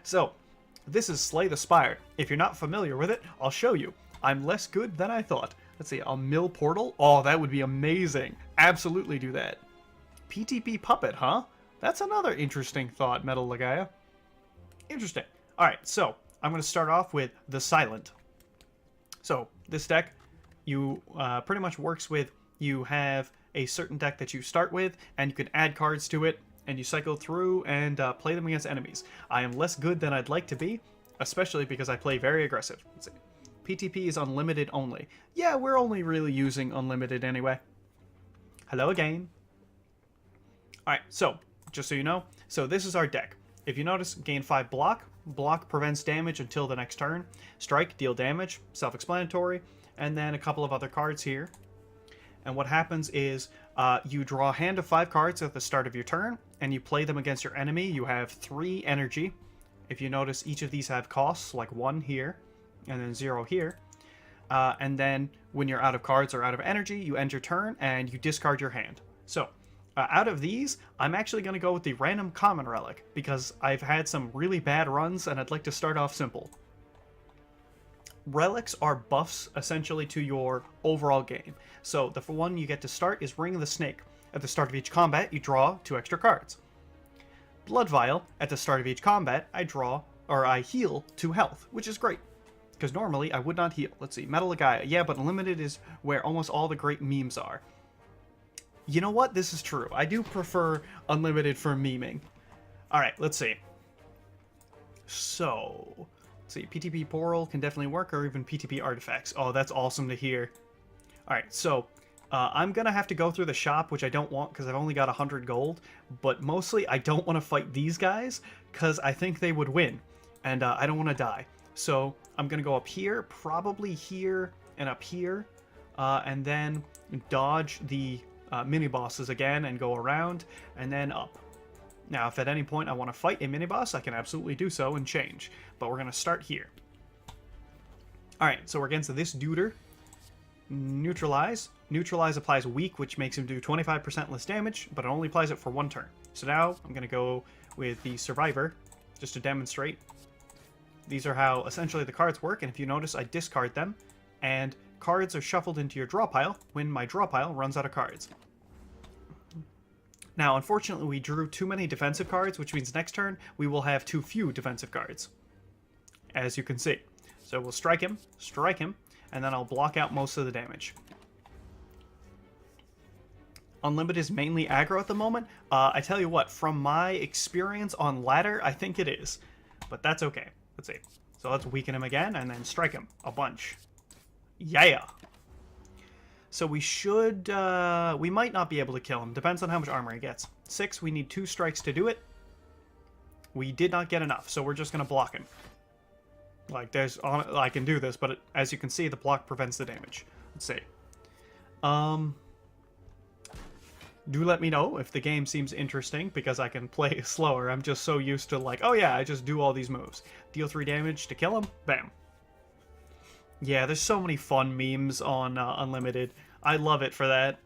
So, this is Slay the Spire. If you're not familiar with it, I'll show you. I'm less good than I thought. Let's see, a mill portal? Oh, that would be amazing. Absolutely do that. PTP puppet, huh? That's another interesting thought, Metal Lagaya. Interesting. Alright, so I'm going to start off with the Silent. So, this deck, you pretty much works with, you have a certain deck that you start with, and you can add cards to it, and you cycle through and play them against enemies. I am less good than I'd like to be, especially because I play very aggressive. Let's see. PTP is unlimited only. Yeah, we're only really using unlimited anyway. Hello again. Alright, so, just so you know, so this is our deck. If you notice, gain 5 block. Block prevents damage until the next turn. Strike, deal damage, self-explanatory. And then a couple of other cards here. And what happens is, you draw a hand of 5 cards at the start of your turn, and you play them against your enemy. You have 3 energy. If you notice, each of these have costs, like 1 here, and then 0 here. And then, when you're out of cards or out of energy, you end your turn, and you discard your hand. So, out of these, I'm actually going to go with the random common relic, because I've had some really bad runs, and I'd like to start off simple. Relics are buffs, essentially, to your overall game. So, the one you get to start is Ring of the Snake. At the start of each combat, you draw 2 extra cards. Blood Vial, at the start of each combat, I heal 2 health, which is great. Because normally, I would not heal. Let's see, Metal Gaia. Yeah, but Unlimited is where almost all the great memes are. You know what? This is true. I do prefer Unlimited for memeing. Alright, let's see. So, let's see. PTP Portal can definitely work, or even PTP Artifacts. Oh, that's awesome to hear. Alright, so, I'm gonna have to go through the shop, which I don't want because I've only got 100 gold. But mostly, I don't want to fight these guys because I think they would win. And I don't want to die. So, I'm gonna go up here, probably here, and up here. And then dodge the mini-bosses again and go around, and then up. Now, if at any point I want to fight a mini-boss, I can absolutely do so and change. But we're going to start here. Alright, so we're against this duder. Neutralize. Neutralize applies weak, which makes him do 25% less damage, but it only applies it for 1 turn. So now, I'm going to go with the Survivor, just to demonstrate. These are how, essentially, the cards work, and if you notice, I discard them, and cards are shuffled into your draw pile when my draw pile runs out of cards. Now, unfortunately, we drew too many defensive cards, which means next turn we will have too few defensive cards, as you can see. So we'll strike him, and then I'll block out most of the damage. Unlimited is mainly aggro at the moment. I tell you what, from my experience on ladder, I think it is. But that's okay. Let's see. So let's weaken him again, and then strike him a bunch. Yeah! So we should, we might not be able to kill him. Depends on how much armor he gets. 6, we need 2 strikes to do it. We did not get enough, so we're just going to block him. Like, I can do this, but as you can see, the block prevents the damage. Let's see. Do let me know if the game seems interesting, because I can play slower. I'm just so used to, like, oh yeah, I just do all these moves. Deal 3 damage to kill him, bam. Yeah, there's so many fun memes on Unlimited. I love it for that.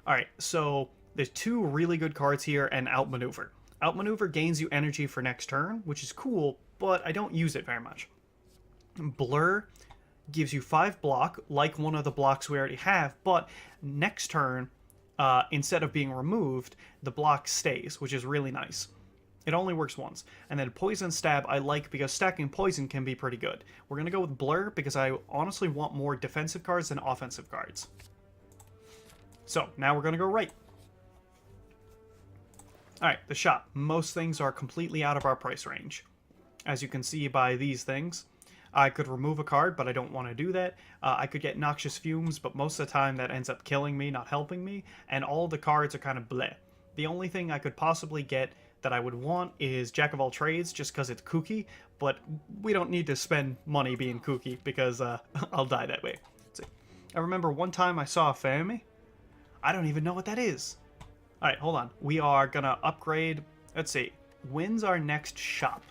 Alright, so there's 2 really good cards here, and Outmaneuver. Outmaneuver gains you energy for next turn, which is cool, but I don't use it very much. Blur gives you 5 block, like one of the blocks we already have, but next turn, instead of being removed, the block stays, which is really nice. It only works once. And then Poison Stab I like because stacking poison can be pretty good. We're going to go with Blur because I honestly want more defensive cards than offensive cards. So, now we're going to go right. Alright, the shop. Most things are completely out of our price range. As you can see by these things. I could remove a card, but I don't want to do that. I could get Noxious Fumes, but most of the time that ends up killing me, not helping me. And all the cards are kind of bleh. The only thing I could possibly get that I would want is Jack of All Trades, just because it's kooky, but we don't need to spend money being kooky, because I'll die that way. Let's see. I remember one time I saw a Fami. I don't even know what that is. Alright, hold on. We are gonna upgrade, let's see, when's our next shop?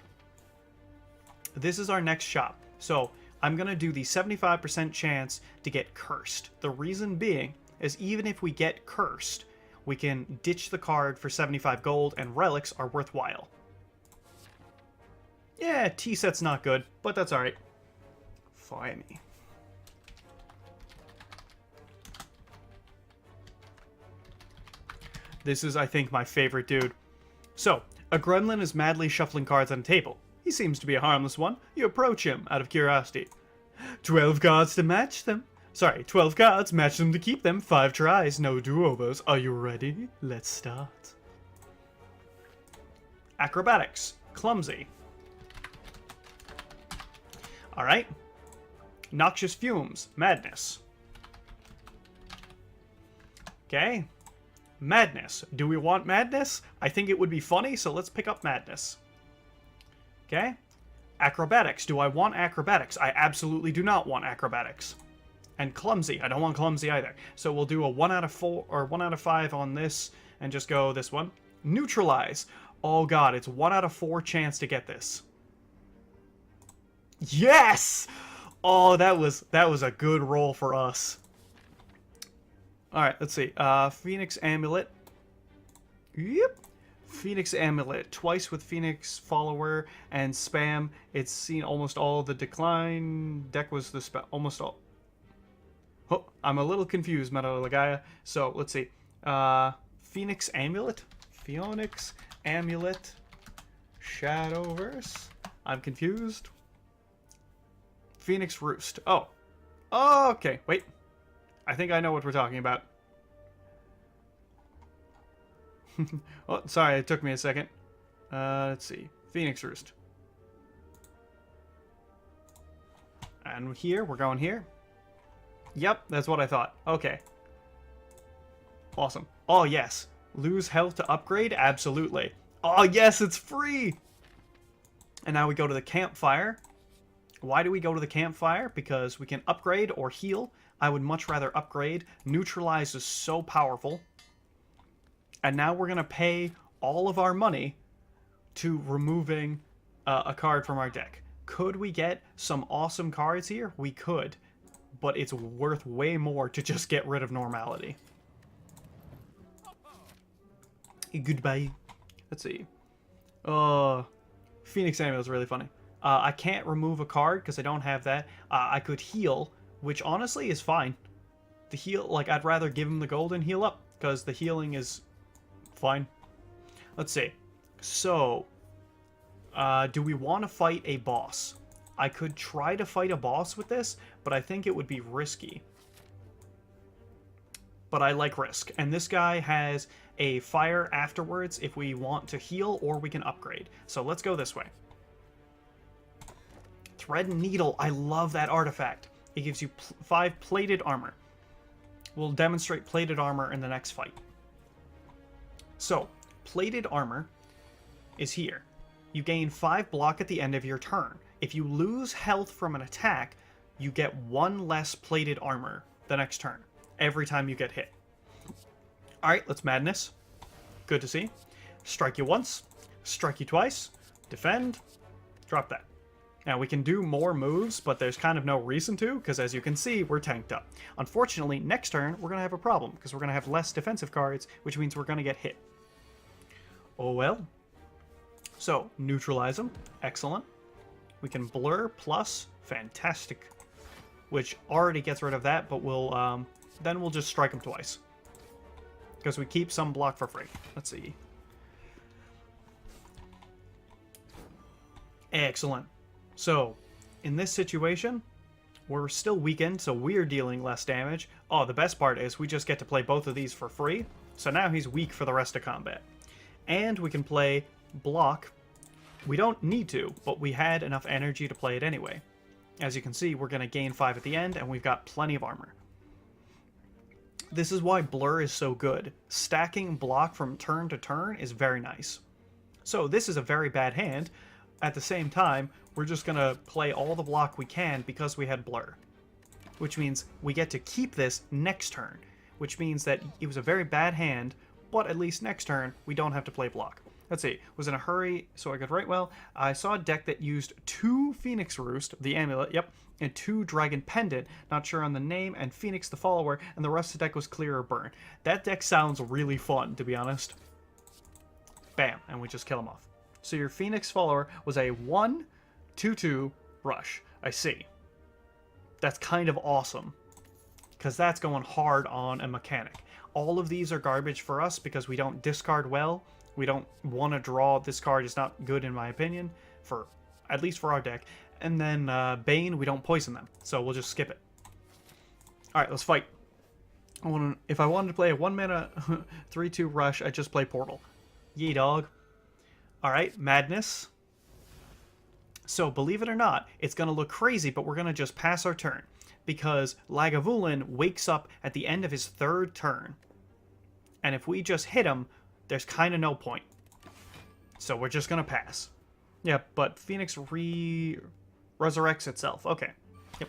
This is our next shop. So, I'm gonna do the 75% chance to get cursed. The reason being is even if we get cursed, we can ditch the card for 75 gold, and relics are worthwhile. Yeah, T-set's not good, but that's alright. Fire me. This is, I think, my favorite dude. So, a gremlin is madly shuffling cards on a table. He seems to be a harmless one. You approach him out of curiosity. 12 cards to match them. Sorry, 12 cards, match them to keep them. 5 tries, no do-overs. Are you ready? Let's start. Acrobatics. Clumsy. Alright. Noxious fumes. Madness. Okay. Madness. Do we want madness? I think it would be funny, so let's pick up madness. Okay. Acrobatics. Do I want acrobatics? I absolutely do not want acrobatics. And clumsy. I don't want clumsy either. So we'll do a 1 out of 4 or 1 out of 5 on this and just go this one. Neutralize. Oh god, it's 1 out of 4 chance to get this. Yes! Oh, that was a good roll for us. Alright, let's see. Phoenix Amulet. Yep. Phoenix Amulet. Twice with Phoenix Follower and spam. It's seen almost all of the decline. Deck was the spell. Almost all. Oh, I'm a little confused, Metalogaya. So, let's see. Phoenix Amulet? Phoenix Amulet. Shadowverse. I'm confused. Phoenix Roost. Oh. Oh, okay. Wait. I think I know what we're talking about. Oh, sorry, it took me a second. Let's see. Phoenix Roost. And here, we're going here. Yep, that's what I thought. Okay. Awesome. Oh, yes. Lose health to upgrade? Absolutely. Oh, yes, it's free! And now we go to the campfire. Why do we go to the campfire? Because we can upgrade or heal. I would much rather upgrade. Neutralize is so powerful. And now we're going to pay all of our money to removing a card from our deck. Could we get some awesome cards here? We could. But it's worth way more to just get rid of normality. Goodbye. Let's see. Phoenix Amulet is really funny. I can't remove a card because I don't have that. I could heal, which honestly is fine. The heal, like, I'd rather give him the gold and heal up because the healing is fine. Let's see. So, do we want to fight a boss? I could try to fight a boss with this, but I think it would be risky. But I like risk. And this guy has a fire afterwards if we want to heal or we can upgrade. So let's go this way. Thread and Needle. I love that artifact. It gives you 5 plated armor. We'll demonstrate plated armor in the next fight. So, plated armor is here. You gain 5 block at the end of your turn. If you lose health from an attack, you get 1 less plated armor the next turn, every time you get hit. Alright, let's Madness. Good to see. Strike you once, strike you twice, defend, drop that. Now, we can do more moves, but there's kind of no reason to, because as you can see, we're tanked up. Unfortunately, next turn, we're going to have a problem, because we're going to have less defensive cards, which means we're going to get hit. Oh well. So, neutralize them. Excellent. We can blur plus. Fantastic. Which already gets rid of that, but we'll, then we'll just strike them twice. Because we keep some block for free. Let's see. Excellent. So, in this situation, we're still weakened, so we're dealing less damage. Oh, the best part is we just get to play both of these for free. So now he's weak for the rest of combat. And we can play block. We don't need to, but we had enough energy to play it anyway. As you can see, we're going to gain 5 at the end, and we've got plenty of armor. This is why Blur is so good. Stacking block from turn to turn is very nice. So this is a very bad hand. At the same time, we're just going to play all the block we can because we had Blur. Which means we get to keep this next turn. Which means that it was a very bad hand, but at least next turn, we don't have to play block. Let's see. Was in a hurry, so I could write well. I saw a deck that used 2 Phoenix Roost, the Amulet, yep, and 2 Dragon Pendant, not sure on the name, and Phoenix the Follower, and the rest of the deck was Clear or Burn. That deck sounds really fun, to be honest. Bam, and we just kill him off. So your Phoenix Follower was a 1 2/2 rush. I see. That's kind of awesome, because that's going hard on a mechanic. All of these are garbage for us because we don't discard well. We don't want to draw. This card is not good in my opinion, for at least for our deck. And then Bane, we don't poison them, so we'll just skip it. Alright, let's fight. If I wanted to play a 1 mana 3/2 rush, I'd just play Portal. Yee dog. Alright, Madness. So, believe it or not, it's going to look crazy, but we're going to just pass our turn. Because Lagavulin wakes up at the end of his 3rd turn. And if we just hit him, there's kind of no point. So we're just going to pass. Yeah, but Phoenix resurrects itself. Okay. Yep.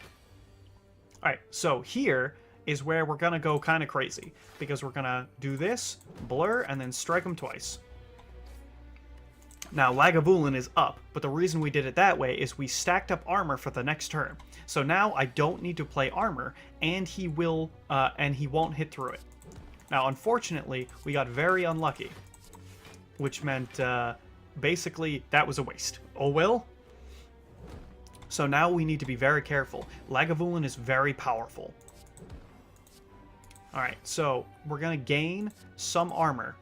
Alright, so here is where we're going to go kind of crazy. Because we're going to do this, blur, and then strike him twice. Now, Lagavulin is up, but the reason we did it that way is we stacked up armor for the next turn. So now I don't need to play armor, and he won't hit through it. Now, unfortunately, we got very unlucky, which meant basically that was a waste. Oh well. So now we need to be very careful. Lagavulin is very powerful. Alright, so we're going to gain some armor.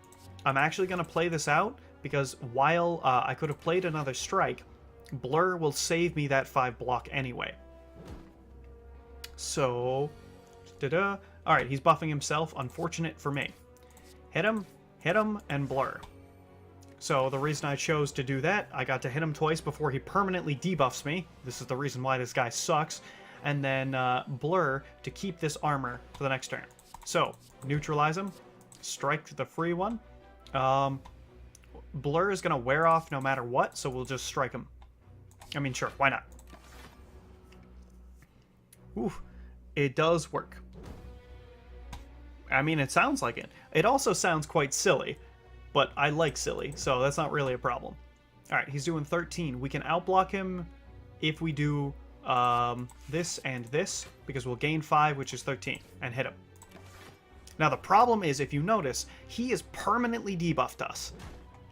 I'm actually going to play this out, because while I could have played another strike, Blur will save me that 5 block anyway. So, alright, he's buffing himself. Unfortunate for me. Hit him, and Blur. So the reason I chose to do that, I got to hit him twice before he permanently debuffs me. This is the reason why this guy sucks. And then Blur to keep this armor for the next turn. So, neutralize him. Strike the free one. Blur is going to wear off no matter what, so we'll just strike him. I mean, sure, why not? Ooh, it does work. I mean, it sounds like it. It also sounds quite silly, but I like silly, so that's not really a problem. Alright, he's doing 13. We can outblock him if we do this and this, because we'll gain 5, which is 13, and hit him. Now, the problem is, if you notice, he has permanently debuffed us.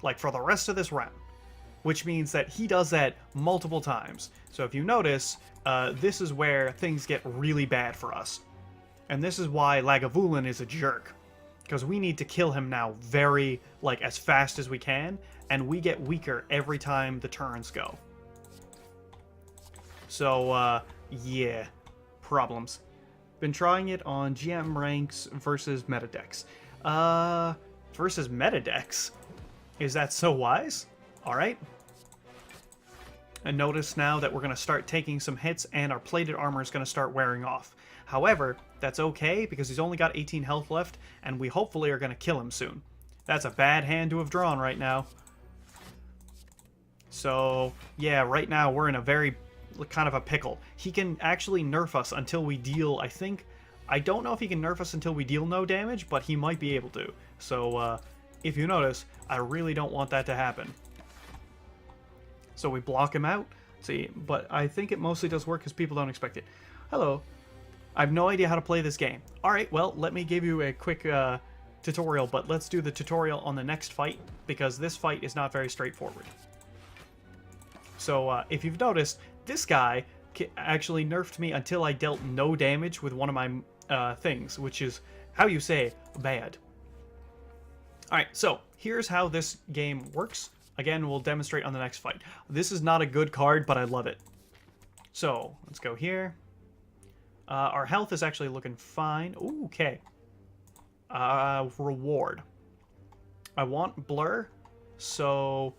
Like, for the rest of this round. Which means that he does that multiple times. So if you notice, this is where things get really bad for us. And this is why Lagavulin is a jerk. Because we need to kill him now very, like, as fast as we can. And we get weaker every time the turns go. So, yeah. Problems. Been trying it on GM ranks versus meta decks. Versus meta decks? Is that so wise? Alright. And notice now that we're going to start taking some hits and our plated armor is going to start wearing off. However, that's okay because he's only got 18 health left and we hopefully are going to kill him soon. That's a bad hand to have drawn right now. So, yeah, right now we're in a very kind of a pickle. He can actually nerf us until we deal, I think... I don't know if he can nerf us until we deal no damage, but he might be able to. So, if you notice, I really don't want that to happen. So we block him out. See, but I think it mostly does work because people don't expect it. Hello. I have no idea how to play this game. Alright, well, let me give you a quick tutorial, but let's do the tutorial on the next fight, because this fight is not very straightforward. So, if you've noticed, this guy actually nerfed me until I dealt no damage with one of my things, which is, how you say, bad. Alright, so here's how this game works. Again, we'll demonstrate on the next fight. This is not a good card, but I love it. So, let's go here. Our health is actually looking fine. Ooh, okay. Reward. I want Blur, so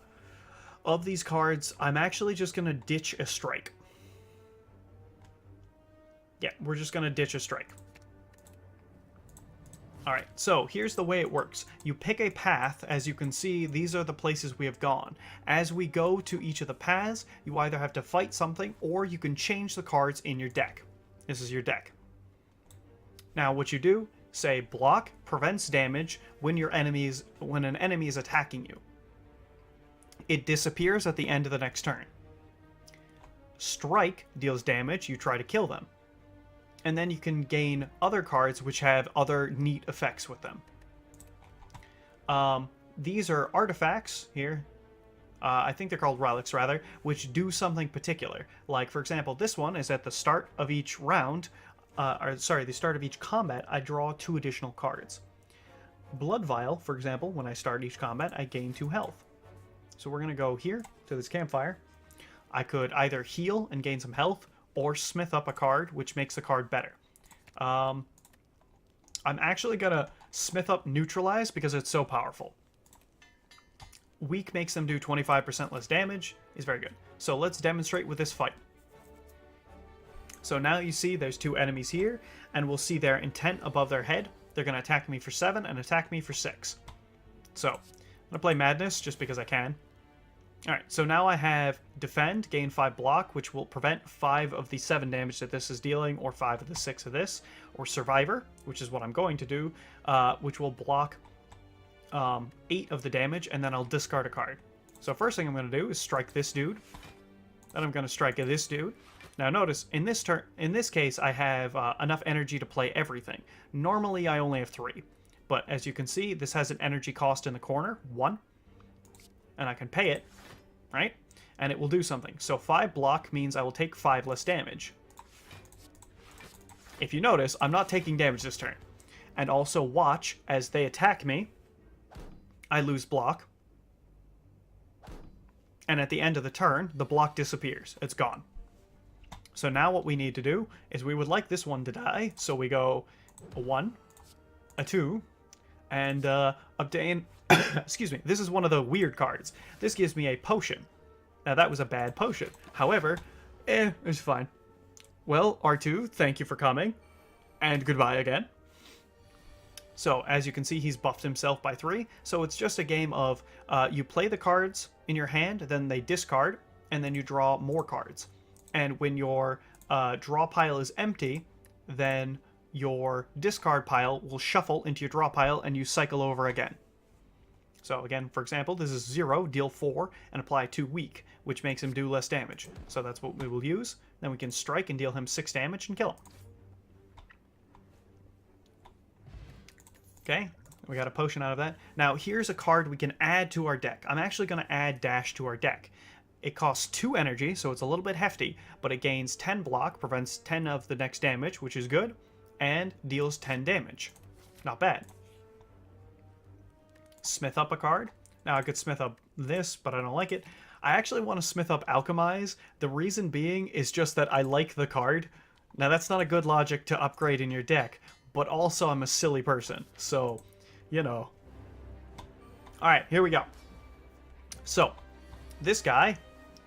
of these cards, I'm actually just going to ditch a strike. Yeah, we're just going to ditch a strike. Alright, so here's the way it works. You pick a path. As you can see, these are the places we have gone. As we go to each of the paths, you either have to fight something, or you can change the cards in your deck. This is your deck. Now, what you do, say block prevents damage when an enemy is attacking you. It disappears at the end of the next turn. Strike deals damage, you try to kill them. And then you can gain other cards which have other neat effects with them. These are artifacts here. I think they're called relics rather, which do something particular. Like, for example, this one is at the start of each round, the start of each combat, I draw 2 additional cards. Blood Vial, for example, when I start each combat, I gain 2 health. So we're going to go here to this campfire. I could either heal and gain some health, or smith up a card, which makes the card better. I'm actually going to smith up Neutralize because it's so powerful. Weak makes them do 25% less damage, is very good. So let's demonstrate with this fight. So now you see there's 2 enemies here, and we'll see their intent above their head. They're going to attack me for 7 and attack me for 6. So, I'm going to play Madness just because I can. Alright, so now I have Defend, gain 5 block, which will prevent 5 of the 7 damage that this is dealing, or 5 of the 6 of this. Or Survivor, which is what I'm going to do, which will block 8 of the damage, and then I'll discard a card. So first thing I'm going to do is strike this dude. Then I'm going to strike this dude. Now notice, in this case, I have enough energy to play everything. Normally, I only have 3. But as you can see, this has an energy cost in the corner, 1. And I can pay it, right? And it will do something. So 5 block means I will take 5 less damage. If you notice, I'm not taking damage this turn. And also watch, as they attack me, I lose block. And at the end of the turn, the block disappears. It's gone. So now what we need to do is we would like this one to die. So we go a 1, a 2, and obtain... excuse me. This is one of the weird cards. This gives me a potion. Now that was a bad potion. However, it's fine. Well, R2, thank you for coming. And goodbye again. So, as you can see, he's buffed himself by 3. So it's just a game of you play the cards in your hand, then they discard, and then you draw more cards. And when your draw pile is empty, then your discard pile will shuffle into your draw pile, and you cycle over again. So again, for example, this is 0, deal 4, and apply 2 weak, which makes him do less damage. So that's what we will use. Then we can strike and deal him 6 damage and kill him. Okay, we got a potion out of that. Now, here's a card we can add to our deck. I'm actually going to add Dash to our deck. It costs 2 energy, so it's a little bit hefty, but it gains 10 block, prevents 10 of the next damage, which is good, and deals 10 damage. Not bad. Smith up a card. Now, I could smith up this, but I don't like it. I actually want to smith up Alchemize. The reason being is just that I like the card. Now, that's not a good logic to upgrade in your deck, but also I'm a silly person, so, you know. Alright, here we go. So, this guy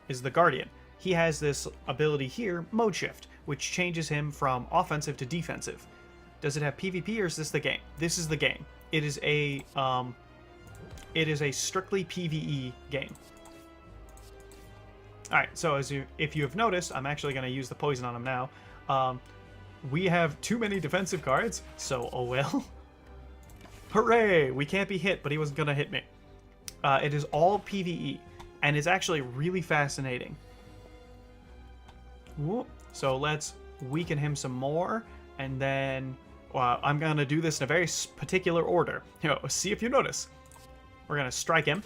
is the Guardian. He has this ability here, Mode Shift, which changes him from offensive to defensive. Does it have PvP or is this the game? This is the game. It is a strictly PvE game. Alright, so if you have noticed, I'm actually going to use the poison on him now. We have too many defensive cards, so oh well. Hooray! We can't be hit, but he wasn't going to hit me. It is all PvE, and it's actually really fascinating. Whoop. So let's weaken him some more, and then I'm going to do this in a very particular order. See if you notice. We're going to strike him.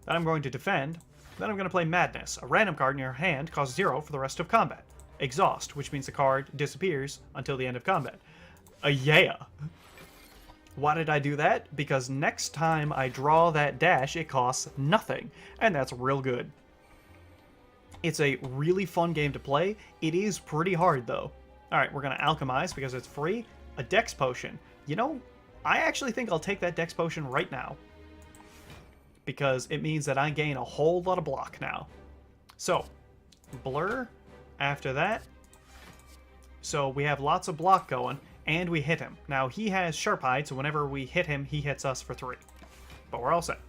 Then I'm going to defend. Then I'm going to play Madness. A random card in your hand costs 0 for the rest of combat. Exhaust, which means the card disappears until the end of combat. Yeah. Why did I do that? Because next time I draw that dash, it costs nothing. And that's real good. It's a really fun game to play. It is pretty hard, though. Alright, we're going to Alchemize because it's free. A Dex Potion. You know, I actually think I'll take that Dex Potion right now. Because it means that I gain a whole lot of block now. So, Blur. After that, so we have lots of block going, and we hit him. Now, he has Sharp Hide, so whenever we hit him, he hits us for 3. But we're all set.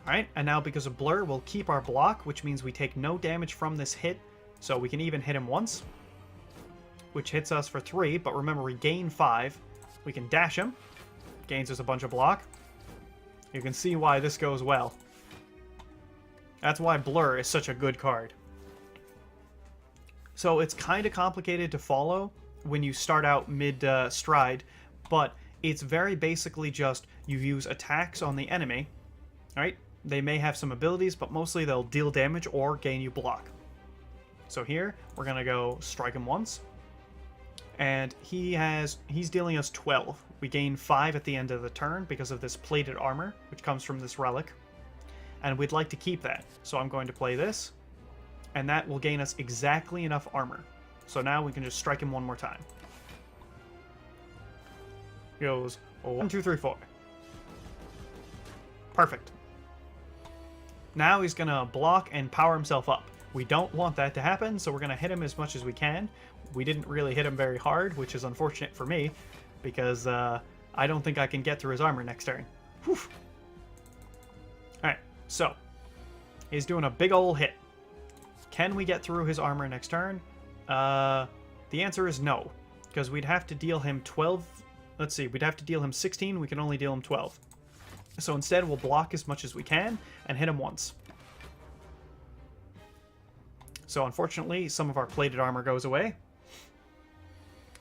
Alright, and now because of Blur, we'll keep our block, which means we take no damage from this hit, so we can even hit him once, which hits us for 3, but remember, we gain 5. We can dash him, gains us a bunch of block. You can see why this goes well. That's why Blur is such a good card. So it's kind of complicated to follow when you start out mid-stride, but it's very basically just you use attacks on the enemy. Alright? They may have some abilities, but mostly they'll deal damage or gain you block. So here, we're going to go strike him once. And he's dealing us 12. We gain 5 at the end of the turn because of this plated armor, which comes from this relic. And we'd like to keep that. So I'm going to play this, and that will gain us exactly enough armor. So now we can just strike him one more time. He goes 1, 2, 3, 4. Perfect. Now he's going to block and power himself up. We don't want that to happen, so we're going to hit him as much as we can. We didn't really hit him very hard, which is unfortunate for me, because I don't think I can get through his armor next turn. Whew. Alright, so he's doing a big ol' hit. Can we get through his armor next turn? The answer is no, because we'd have to deal him 12... Let's see, we'd have to deal him 16, we can only deal him 12. So instead, we'll block as much as we can and hit him once. So unfortunately, some of our plated armor goes away.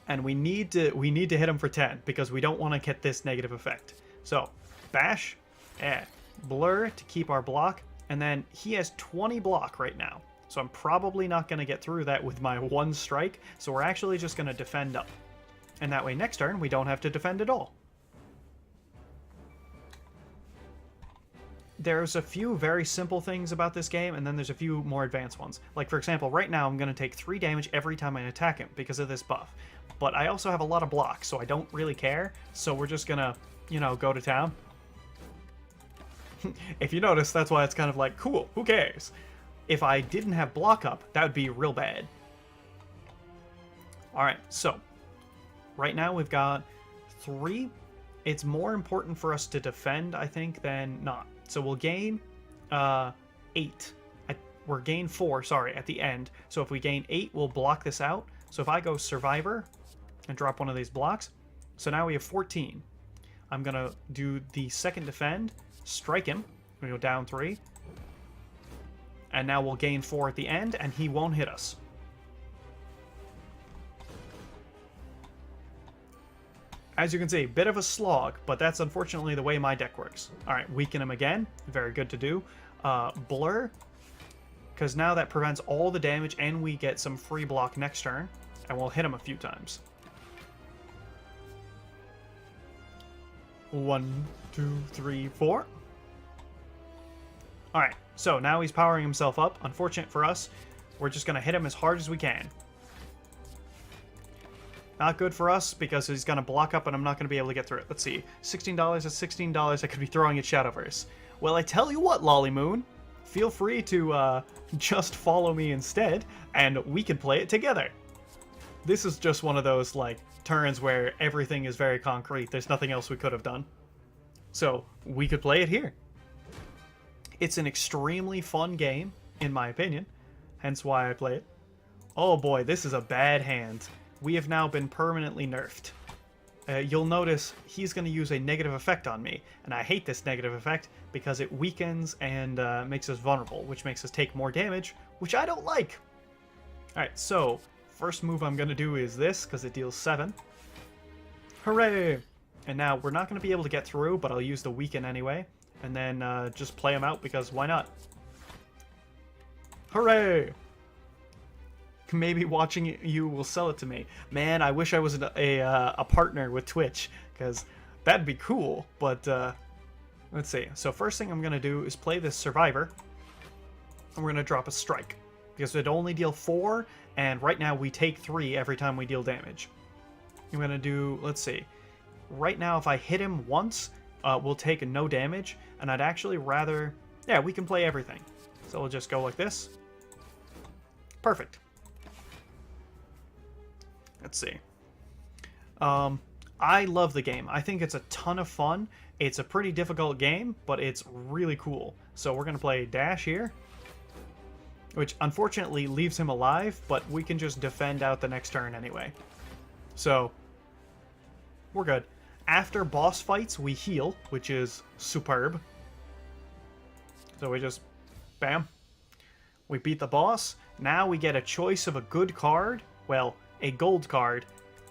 And we need to hit him for 10, because we don't want to get this negative effect. So, bash, blur to keep our block, and then he has 20 block right now. So I'm probably not going to get through that with my one strike, so we're actually just going to defend up. And that way next turn, we don't have to defend at all. There's a few very simple things about this game, and then there's a few more advanced ones. Like, for example, right now I'm going to take 3 damage every time I attack him because of this buff. But I also have a lot of blocks, so I don't really care. So we're just going to, you know, go to town. If you notice, that's why it's kind of like, cool, who cares? If I didn't have block up, that would be real bad. Alright, so right now we've got 3. It's more important for us to defend, I think, than not. So we'll gain 8. We're gain 4, sorry, at the end. So if we gain 8, we'll block this out. So if I go Survivor and drop one of these blocks, so now we have 14. I'm going to do the second defend, strike him. We go down 3. And now we'll gain 4 at the end, and he won't hit us. As you can see, bit of a slog, but that's unfortunately the way my deck works. Alright, weaken him again. Very good to do. Blur, because now that prevents all the damage, and we get some free block next turn, and we'll hit him a few times. 1, 2, 3, 4. Alright, so now he's powering himself up. Unfortunate for us, we're just going to hit him as hard as we can. Not good for us, because he's going to block up and I'm not going to be able to get through it. Let's see. $16 is $16 I could be throwing at Shadowverse. Well, I tell you what, Lollymoon. Feel free to just follow me instead, and we can play it together. This is just one of those, like, turns where everything is very concrete. There's nothing else we could have done. So, we could play it here. It's an extremely fun game, in my opinion. Hence why I play it. Oh boy, this is a bad hand. We have now been permanently nerfed. You'll notice he's going to use a negative effect on me, and I hate this negative effect because it weakens and makes us vulnerable, which makes us take more damage, which I don't like. Alright, so first move I'm going to do is this, because it deals 7. Hooray! And now we're not going to be able to get through, but I'll use the weaken anyway, and then just play him out, because why not? Hooray! Maybe watching you will sell it to me. Man, I wish I was a partner with Twitch, because that'd be cool, but let's see. So first thing I'm going to do is play this Survivor, and we're going to drop a Strike, because it'd only deal 4, and right now we take 3 every time we deal damage. I'm going to do, let's see. Right now, if I hit him once, we'll take no damage, and I'd actually rather... Yeah, we can play everything. So we'll just go like this. Perfect. Let's see. I love the game. I think it's a ton of fun. It's a pretty difficult game, but it's really cool. So we're going to play Dash here, which unfortunately leaves him alive, but we can just defend out the next turn anyway. So we're good. After boss fights, we heal, which is superb. So we just, bam. We beat the boss. Now we get a choice of a good card. Well, a gold card,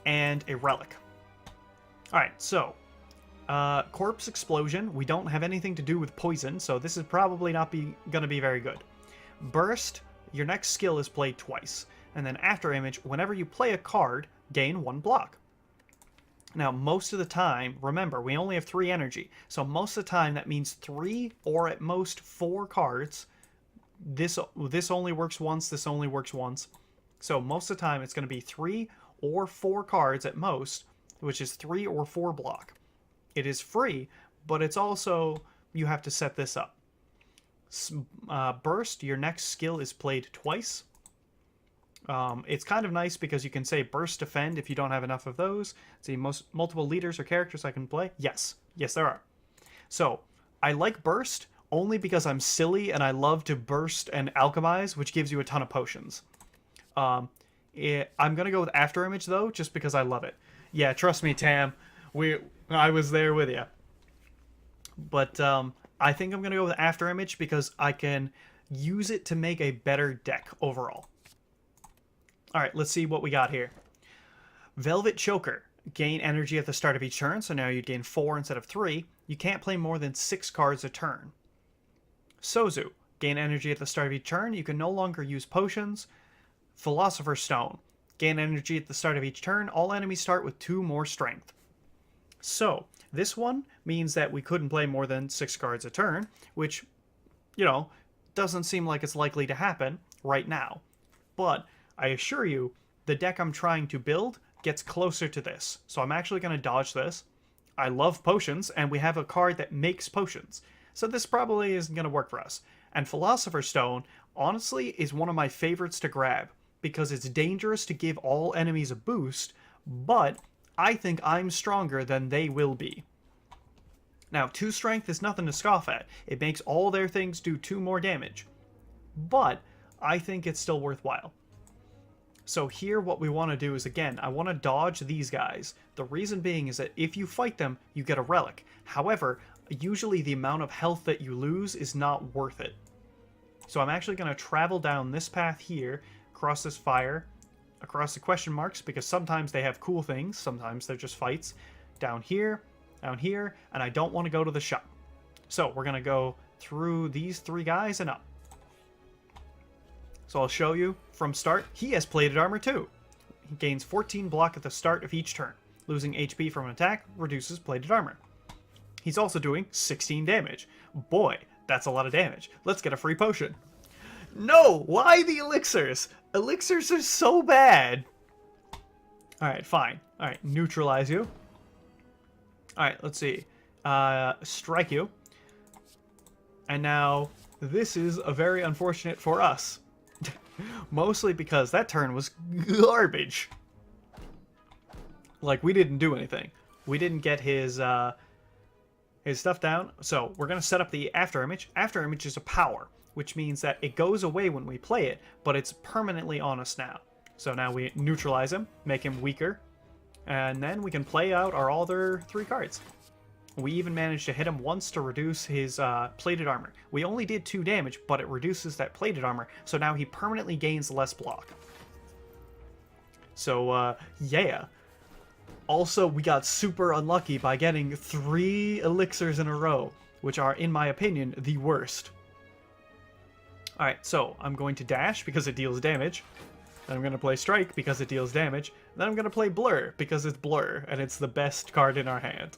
and a relic. Alright, so Corpse Explosion. We don't have anything to do with poison, so this is probably not gonna be very good. Burst. Your next skill is played twice. And then After Image, whenever you play a card, gain 1 block. Now, most of the time, remember, we only have 3 energy. So most of the time, that means 3 or at most 4 cards. This only works once, this only works once. So most of the time, it's going to be 3 or 4 cards at most, which is 3 or 4 block. It is free, but it's also, you have to set this up. Burst, your next skill is played twice. It's kind of nice because you can say Burst Defend if you don't have enough of those. See, multiple leaders or characters I can play? Yes. Yes, there are. So, I like Burst only because I'm silly and I love to burst and alchemize, which gives you a ton of potions. I'm going to go with After Image, though, just because I love it. Yeah, trust me, Tam. I was there with you. But I think I'm going to go with After Image because I can use it to make a better deck overall. Alright, let's see what we got here. Velvet Choker. Gain energy at the start of each turn, so now you'd gain 4 instead of 3. You can't play more than 6 cards a turn. Sozu. Gain energy at the start of each turn. You can no longer use potions. Philosopher's Stone. Gain energy at the start of each turn. All enemies start with 2 more strength. So, this one means that we couldn't play more than 6 cards a turn, which, you know, doesn't seem like it's likely to happen right now. But I assure you, the deck I'm trying to build gets closer to this. So I'm actually going to dodge this. I love potions, and we have a card that makes potions. So this probably isn't going to work for us. And Philosopher's Stone, honestly, is one of my favorites to grab, because it's dangerous to give all enemies a boost, but I think I'm stronger than they will be. Now, 2 strength is nothing to scoff at. It makes all their things do 2 more damage. But I think it's still worthwhile. So here what we want to do is, again, I want to dodge these guys. The reason being is that if you fight them, you get a relic. However, usually the amount of health that you lose is not worth it. So I'm actually going to travel down this path here, across this fire, across the question marks, because sometimes they have cool things, sometimes they're just fights. Down here, and I don't want to go to the shop. So we're going to go through these 3 guys and up. So I'll show you from start. He has plated armor too. He gains 14 block at the start of each turn. Losing HP from an attack reduces plated armor. He's also doing 16 damage. Boy, that's a lot of damage. Let's get a free potion. No! Why the elixirs? Elixirs are so bad. Alright, fine. Alright, neutralize you. Alright, let's see. Strike you. And now, this is a very unfortunate for us. Mostly because that turn was garbage. Like, we didn't do anything. We didn't get his stuff down. So, we're going to set up the After Image. After Image is a power, which means that it goes away when we play it, but it's permanently on us now. So now we neutralize him, make him weaker, and then we can play out our other 3 cards. We even managed to hit him once to reduce his plated armor. We only did 2 damage, but it reduces that plated armor, so now he permanently gains less block. So, yeah. Also, we got super unlucky by getting 3 elixirs in a row, which are, in my opinion, the worst. Alright, so I'm going to dash because it deals damage. Then I'm going to play Strike because it deals damage. Then I'm going to play Blur because it's Blur, and it's the best card in our hand.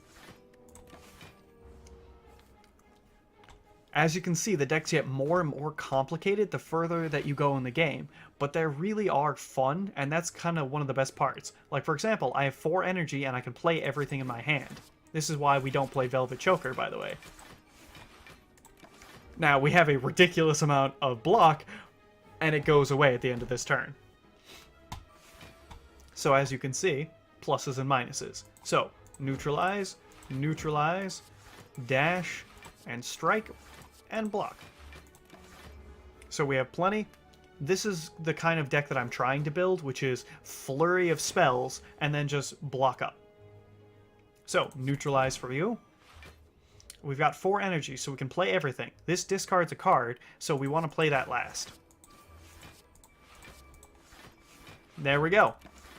As you can see, the decks get more and more complicated the further that you go in the game, but they really are fun, and that's kind of one of the best parts. Like, for example, I have 4 energy and I can play everything in my hand. This is why we don't play Velvet Choker, by the way. Now, we have a ridiculous amount of block, and it goes away at the end of this turn. So as you can see, pluses and minuses. So, neutralize, neutralize, dash, and strike, and block. So we have plenty. This is the kind of deck that I'm trying to build, which is flurry of spells, and then just block up. So, neutralize for you. We've got 4 energy, so we can play everything. This discards a card, so we want to play that last. There we go.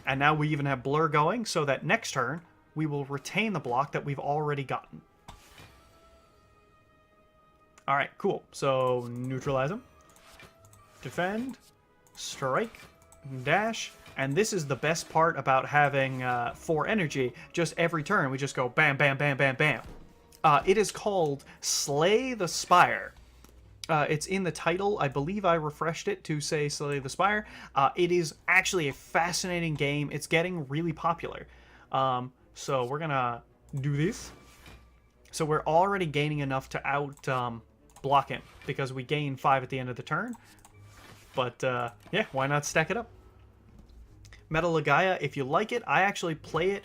And now we even have Blur going, so that next turn, we will retain the block that we've already gotten. Alright, cool. So, neutralize him. Defend. Strike. Dash. And this is the best part about having 4 energy. Just every turn, we just go bam, bam, bam, bam, bam. It is called Slay the Spire. It's in the title. I believe I refreshed it to say Slay the Spire. It is actually a fascinating game. It's getting really popular. So we're going to do this. So we're already gaining enough to out block him because we gain 5 at the end of the turn. But yeah, why not stack it up? Metal Legaia, if you like it, I actually play it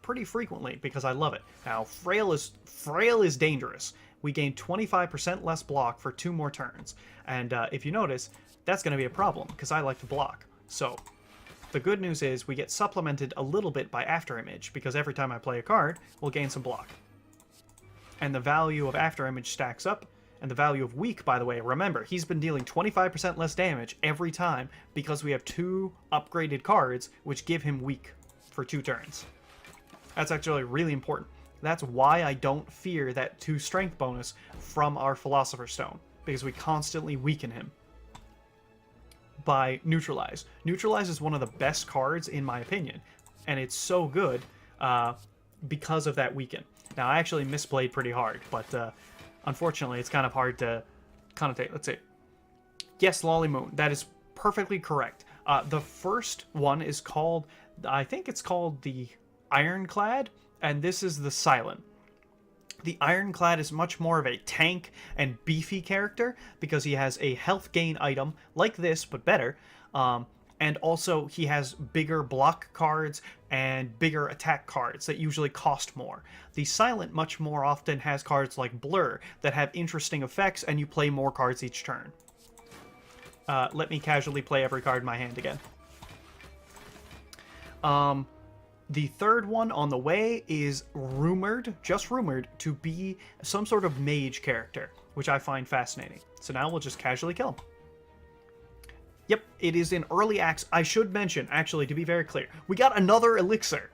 pretty frequently because I love it. Now, Frail is dangerous. We gain 25% less block for 2 more turns. And if you notice, that's going to be a problem because I like to block. So, the good news is we get supplemented a little bit by Afterimage because every time I play a card, we'll gain some block. And the value of Afterimage stacks up. And the value of Weak, by the way, remember, he's been dealing 25% less damage every time because we have 2 upgraded cards which give him Weak for 2 turns. That's actually really important. That's why I don't fear that 2 strength bonus from our Philosopher's Stone, because we constantly weaken him by Neutralize. Neutralize is one of the best cards in my opinion, and it's so good because of that weaken. Now, I actually misplayed pretty hard, but unfortunately, it's kind of hard to connotate. Let's see. Yes, Lolly Moon. That is perfectly correct. The first one is called, I think it's called the Ironclad, and this is the Silent. The Ironclad is much more of a tank and beefy character because he has a health gain item like this, but better. And also, he has bigger block cards and bigger attack cards that usually cost more. The Silent much more often has cards like Blur that have interesting effects, and you play more cards each turn. Let me casually play every card in my hand again. The third one on the way is rumored, just rumored, to be some sort of mage character, which I find fascinating. So now we'll just casually kill him. Yep, it is in early access. I should mention, actually, to be very clear, we got another elixir.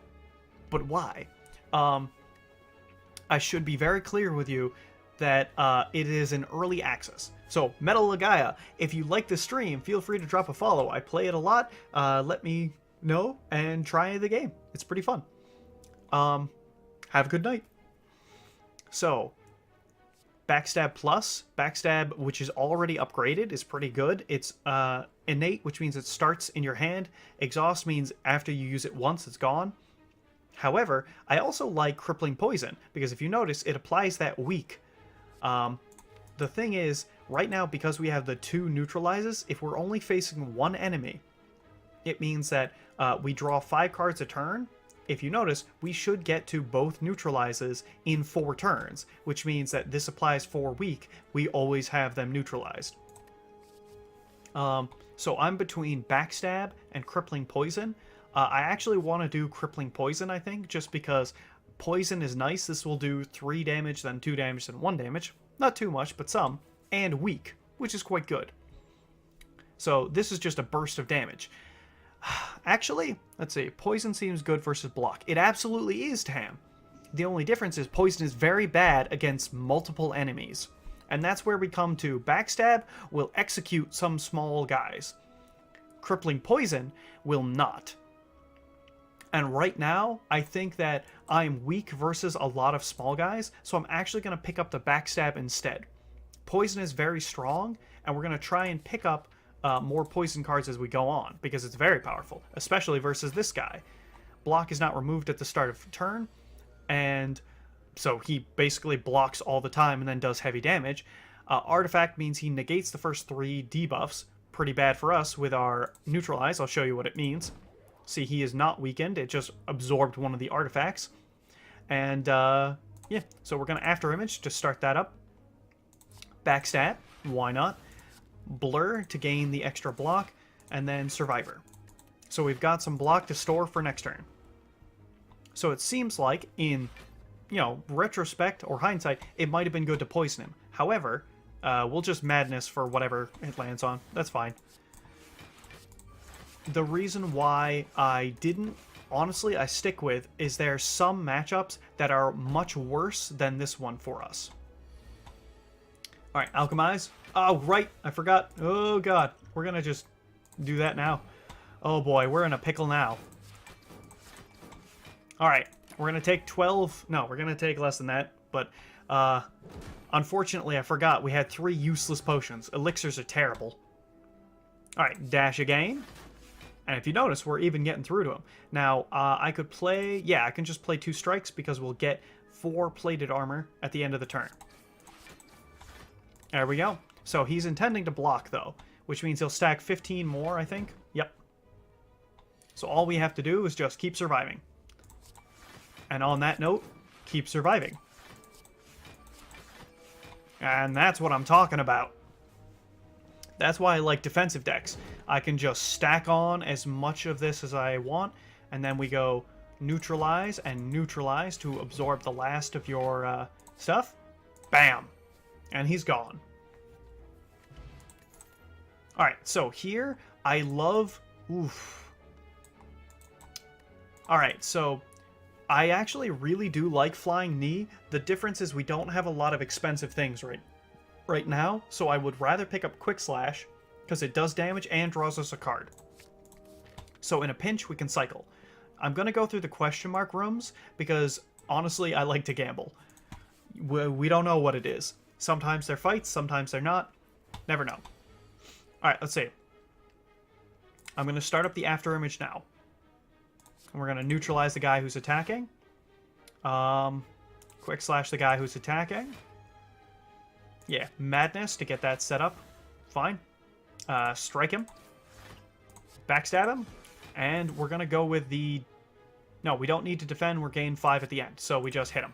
But why? I should be very clear with you that it is in early access. So, Metal Legaia, if you like the stream, feel free to drop a follow. I play it a lot. Let me know and try the game. It's pretty fun. Have a good night. So, Backstab Plus, Backstab, which is already upgraded, is pretty good. It's innate, which means it starts in your hand. Exhaust means after you use it once, it's gone. However, I also like Crippling Poison, because if you notice, it applies that weak. The thing is, right now, because we have the 2 neutralizes, if we're only facing one enemy, it means that we draw 5 cards a turn. If you notice, we should get to both neutralizes in 4 turns, which means that this applies for weak. We always have them neutralized. So I'm between Backstab and Crippling Poison. I actually want to do Crippling Poison, I think, just because Poison is nice. This will do 3 damage, then 2 damage, then 1 damage. Not too much, but some. And weak, which is quite good. So this is just a burst of damage. Actually, let's see. Poison seems good versus block. It absolutely is, Tam. The only difference is Poison is very bad against multiple enemies. And that's where we come to Backstab will execute some small guys. Crippling Poison will not. And right now, I think that I'm weak versus a lot of small guys, so I'm actually going to pick up the Backstab instead. Poison is very strong, and we're going to try and pick up more poison cards as we go on, because it's very powerful, especially versus this guy. Block is not removed at the start of turn, and so he basically blocks all the time and then does heavy damage. Artifact means he negates the first 3 debuffs. Pretty bad for us with our Neutralize. I'll show you what it means. See, he is not weakened. It just absorbed one of the artifacts. And, yeah, so we're going to Afterimage to start that up. Backstab, why not? Blur to gain the extra block, and then Survivor. So we've got some block to store for next turn. So it seems like, in, you know, retrospect or hindsight, it might have been good to poison him. However, we'll just Madness for whatever it lands on. That's fine. The reason why I didn't honestly I stick with is there some matchups that are much worse than this one for us. Alright, Alchemize. Oh, right, I forgot. Oh god, we're gonna just do that now. Oh boy, we're in a pickle now. Alright, we're gonna take 12... No, we're gonna take less than that, but unfortunately I forgot we had 3 useless potions. Elixirs are terrible. Alright, dash again. And if you notice, we're even getting through to him. Now, I could play... Yeah, I can just play 2 strikes because we'll get 4 plated armor at the end of the turn. There we go. So he's intending to block, though, which means he'll stack 15 more, I think. Yep. So all we have to do is just keep surviving. And on that note, keep surviving. And that's what I'm talking about. That's why I like defensive decks. I can just stack on as much of this as I want, and then we go neutralize and neutralize to absorb the last of your stuff. Bam! And he's gone. Alright, so here, I love... Oof. Alright, so I actually really do like Flying Knee. The difference is we don't have a lot of expensive things right now, so I would rather pick up Quick Slash, because it does damage and draws us a card. So in a pinch, we can cycle. I'm going to go through the question mark rooms, because honestly, I like to gamble. We don't know what it is. Sometimes they're fights, sometimes they're not. Never know. Alright, let's see. I'm going to start up the after image now. And we're going to neutralize the guy who's attacking. Quick Slash the guy who's attacking. Yeah, Madness to get that set up. Fine. Strike him. Backstab him. And we're going to go with the... No, we don't need to defend. We're gain 5 at the end. So we just hit him.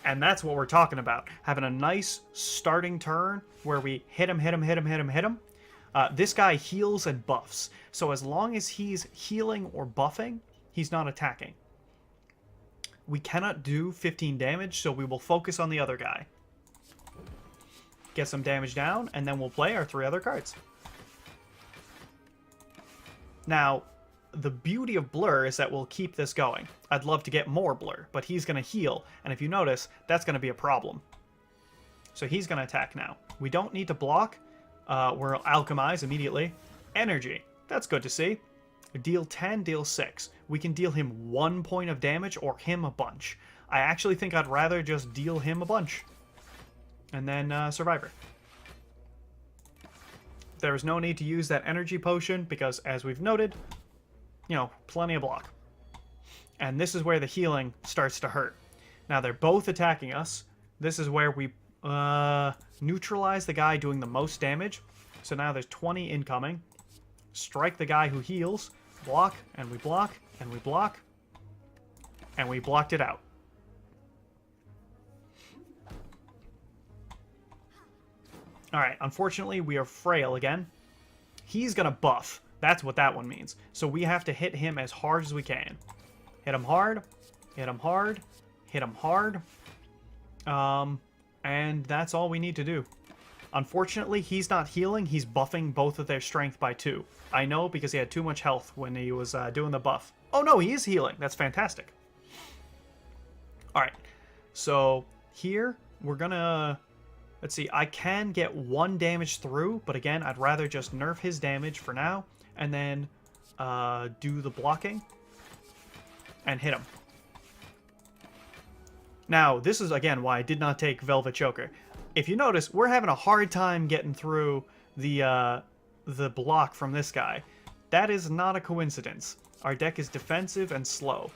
And that's what we're talking about. Having a nice starting turn where we hit him, hit him, hit him, hit him, hit him. This guy heals and buffs. So as long as he's healing or buffing, he's not attacking. We cannot do 15 damage, so we will focus on the other guy. Get some damage down, and then we'll play our 3 other cards. Now, the beauty of Blur is that we'll keep this going. I'd love to get more Blur, but he's going to heal, and if you notice, that's going to be a problem. So he's going to attack now. We don't need to block. We'll Alchemize immediately. Energy. That's good to see. Deal 10, deal 6. We can deal him 1 point of damage or him a bunch. I actually think I'd rather just deal him a bunch. And then Survivor. There is no need to use that energy potion because, as we've noted, you know, plenty of block. And this is where the healing starts to hurt. Now, they're both attacking us. This is where we neutralize the guy doing the most damage. So now there's 20 incoming. Strike the guy who heals. Block, and we block, and we block. And we blocked it out. Alright, unfortunately, we are frail again. He's gonna buff. That's what that one means. So we have to hit him as hard as we can. Hit him hard. Hit him hard. Hit him hard. And that's all we need to do. Unfortunately, he's not healing. He's buffing both of their strength by 2. I know because he had too much health when he was doing the buff. Oh no, he is healing. That's fantastic. Alright, so here we're gonna... Let's see, I can get 1 damage through, but again, I'd rather just nerf his damage for now, and then do the blocking, and hit him. Now, this is, again, why I did not take Velvet Choker. If you notice, we're having a hard time getting through the block from this guy. That is not a coincidence. Our deck is defensive and slow.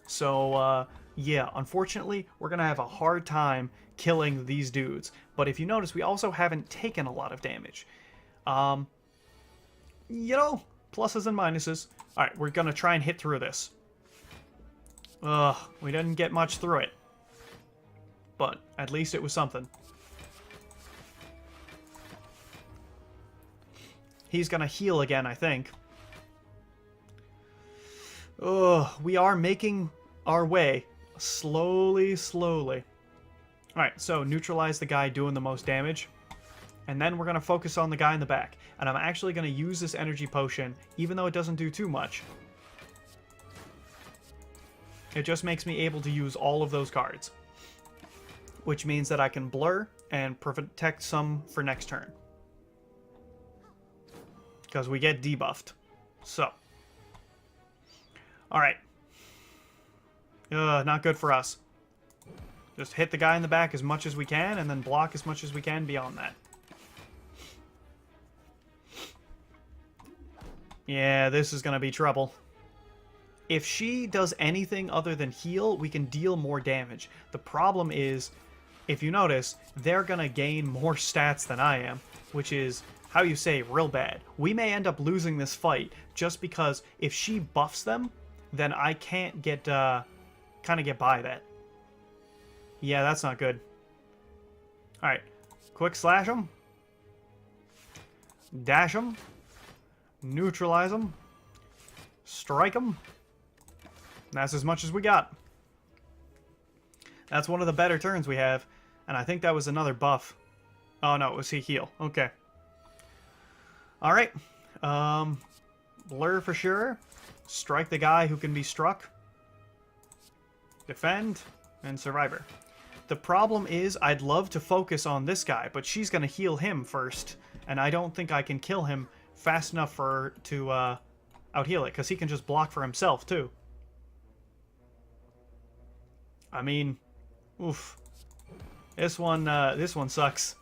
So, yeah, unfortunately, we're going to have a hard time killing these dudes. But if you notice, we also haven't taken a lot of damage. You know, pluses and minuses. Alright, we're going to try and hit through this. Ugh, we didn't get much through it. But at least it was something. He's going to heal again, I think. Ugh, we are making our way. Slowly, slowly. Alright, so neutralize the guy doing the most damage. And then we're going to focus on the guy in the back. And I'm actually going to use this energy potion, even though it doesn't do too much. It just makes me able to use all of those cards. Which means that I can blur and protect some for next turn. Because we get debuffed. So. Alright. Not good for us. Just hit the guy in the back as much as we can, and then block as much as we can beyond that. Yeah, this is going to be trouble. If she does anything other than heal, we can deal more damage. The problem is, if you notice, they're going to gain more stats than I am, which is, how you say, real bad. We may end up losing this fight just because if she buffs them, then I can't get, kind of get by that. Yeah, that's not good. Alright, quick slash them. Dash them. Neutralize them. Strike them. That's as much as we got. That's one of the better turns we have. And I think that was another buff. Oh no, it was he heal. Okay. Alright. Blur for sure. Strike the guy who can be struck. Defend. And Survivor. The problem is I'd love to focus on this guy, but she's going to heal him first. And I don't think I can kill him fast enough for her to out-heal it, because he can just block for himself, too. I mean, oof. This one sucks.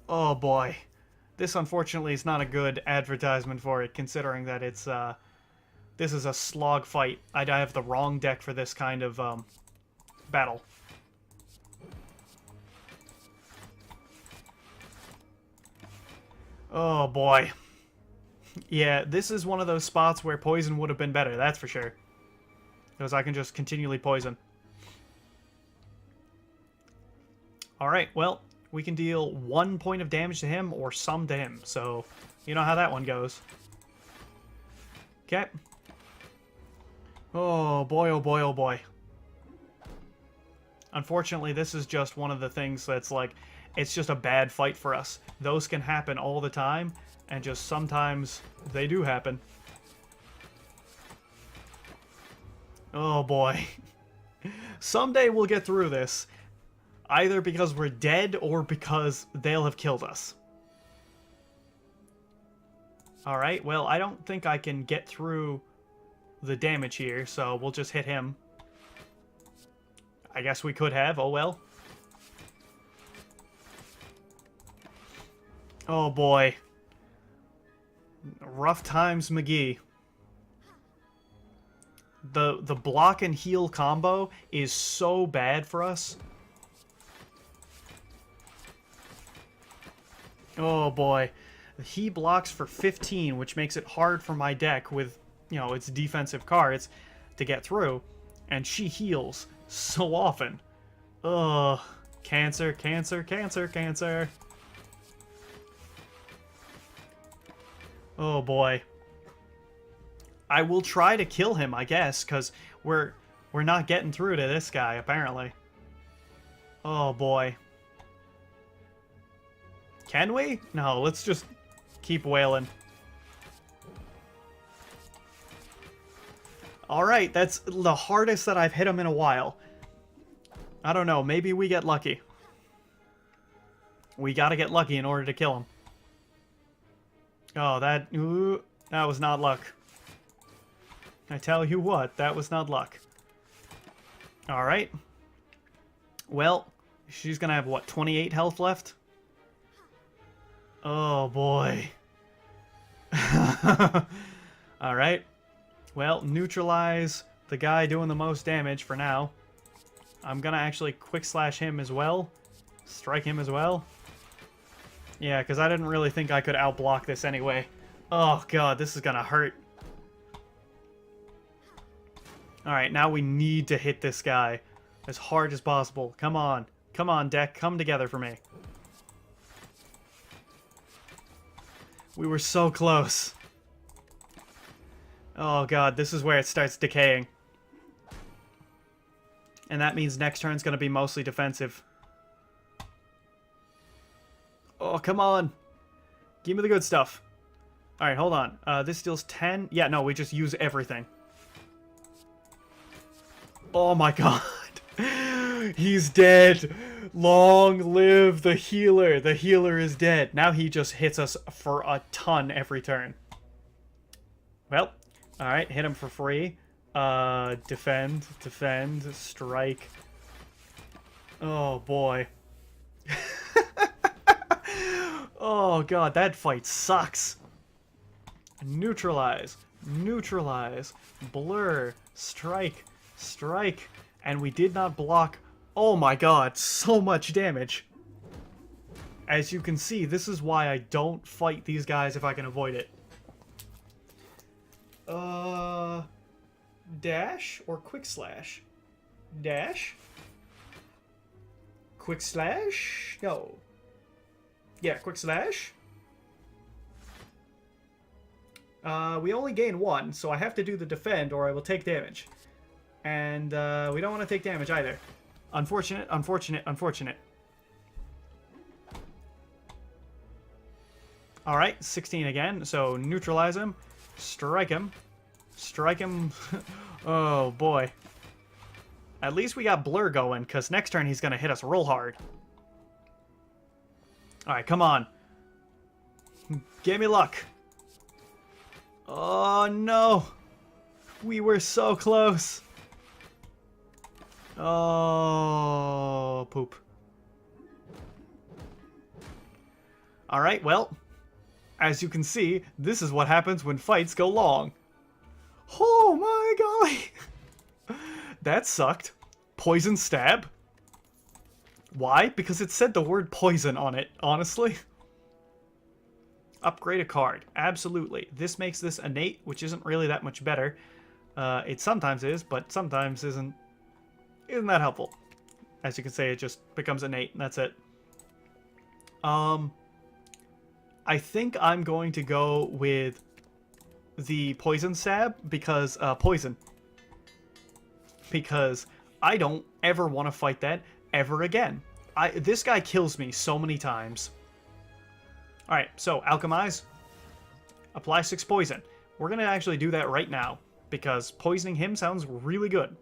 Oh boy. This, unfortunately, is not a good advertisement for it, considering that it's, this is a slog fight. I have the wrong deck for this kind of, battle. Oh boy. Yeah, this is one of those spots where poison would have been better, that's for sure. Because I can just continually poison. Alright, well, we can deal 1 point of damage to him or some to him, so you know how that one goes. Okay. Oh boy, oh boy, oh boy. Unfortunately, this is just one of the things that's like, it's just a bad fight for us. Those can happen all the time, and just sometimes they do happen. Oh boy. Someday we'll get through this. Either because we're dead or because they'll have killed us. Alright, well, I don't think I can get through the damage here, so we'll just hit him. I guess we could have, oh well. Oh boy. Rough times, McGee. The block and heal combo is so bad for us. Oh boy. He blocks for 15, which makes it hard for my deck with, you know, its defensive cards to get through. And she heals so often. Ugh. Cancer, cancer, cancer, cancer. Oh boy. I will try to kill him, I guess, because we're not getting through to this guy, apparently. Oh boy. Can we? No, let's just keep wailing. Alright, that's the hardest that I've hit him in a while. I don't know, maybe we get lucky. We gotta get lucky in order to kill him. Oh, that was not luck. I tell you what, that was not luck. Alright. Well, she's gonna have, what, 28 health left? Oh, boy. Alright. Well, neutralize the guy doing the most damage for now. I'm gonna actually quick slash him as well. Strike him as well. Yeah, because I didn't really think I could outblock this anyway. Oh, God, this is gonna hurt. Alright, now we need to hit this guy as hard as possible. Come on. Come on, deck. Come together for me. We were so close. Oh, God, this is where it starts decaying. And that means next turn's gonna be mostly defensive. Oh, come on. Give me the good stuff. All right, hold on. This deals 10. Yeah, no, we just use everything. Oh my god. He's dead. Long live the healer. The healer is dead. Now he just hits us for a ton every turn. Well, all right, hit him for free. Defend, strike. Oh boy. Oh god, that fight sucks. Neutralize, blur, strike, and we did not block. Oh my god, so much damage. As you can see, this is why I don't fight these guys if I can avoid it. Dash or quick slash? Dash? Quick slash? No. Yeah, quick slash. We only gain 1, so I have to do the defend or I will take damage. And we don't want to take damage either. Unfortunate. Alright, 16 again, so neutralize him. Strike him. Oh boy. At least we got blur going, because next turn he's going to hit us real hard. Alright, come on. Give me luck. Oh no. We were so close. Oh, poop. Alright, well, as you can see, this is what happens when fights go long. Oh my golly. That sucked. Poison stab. Why? Because it said the word poison on it, honestly. Upgrade a card. Absolutely. This makes this innate, which isn't really that much better. It sometimes is, but sometimes isn't that helpful. As you can see, it just becomes innate, and that's it. I think I'm going to go with the poison stab because poison. Because I don't ever want to fight that ever again. This guy kills me so many times. Alright, so alchemize. Apply 6 poison. We're going to actually do that right now because poisoning him sounds really good.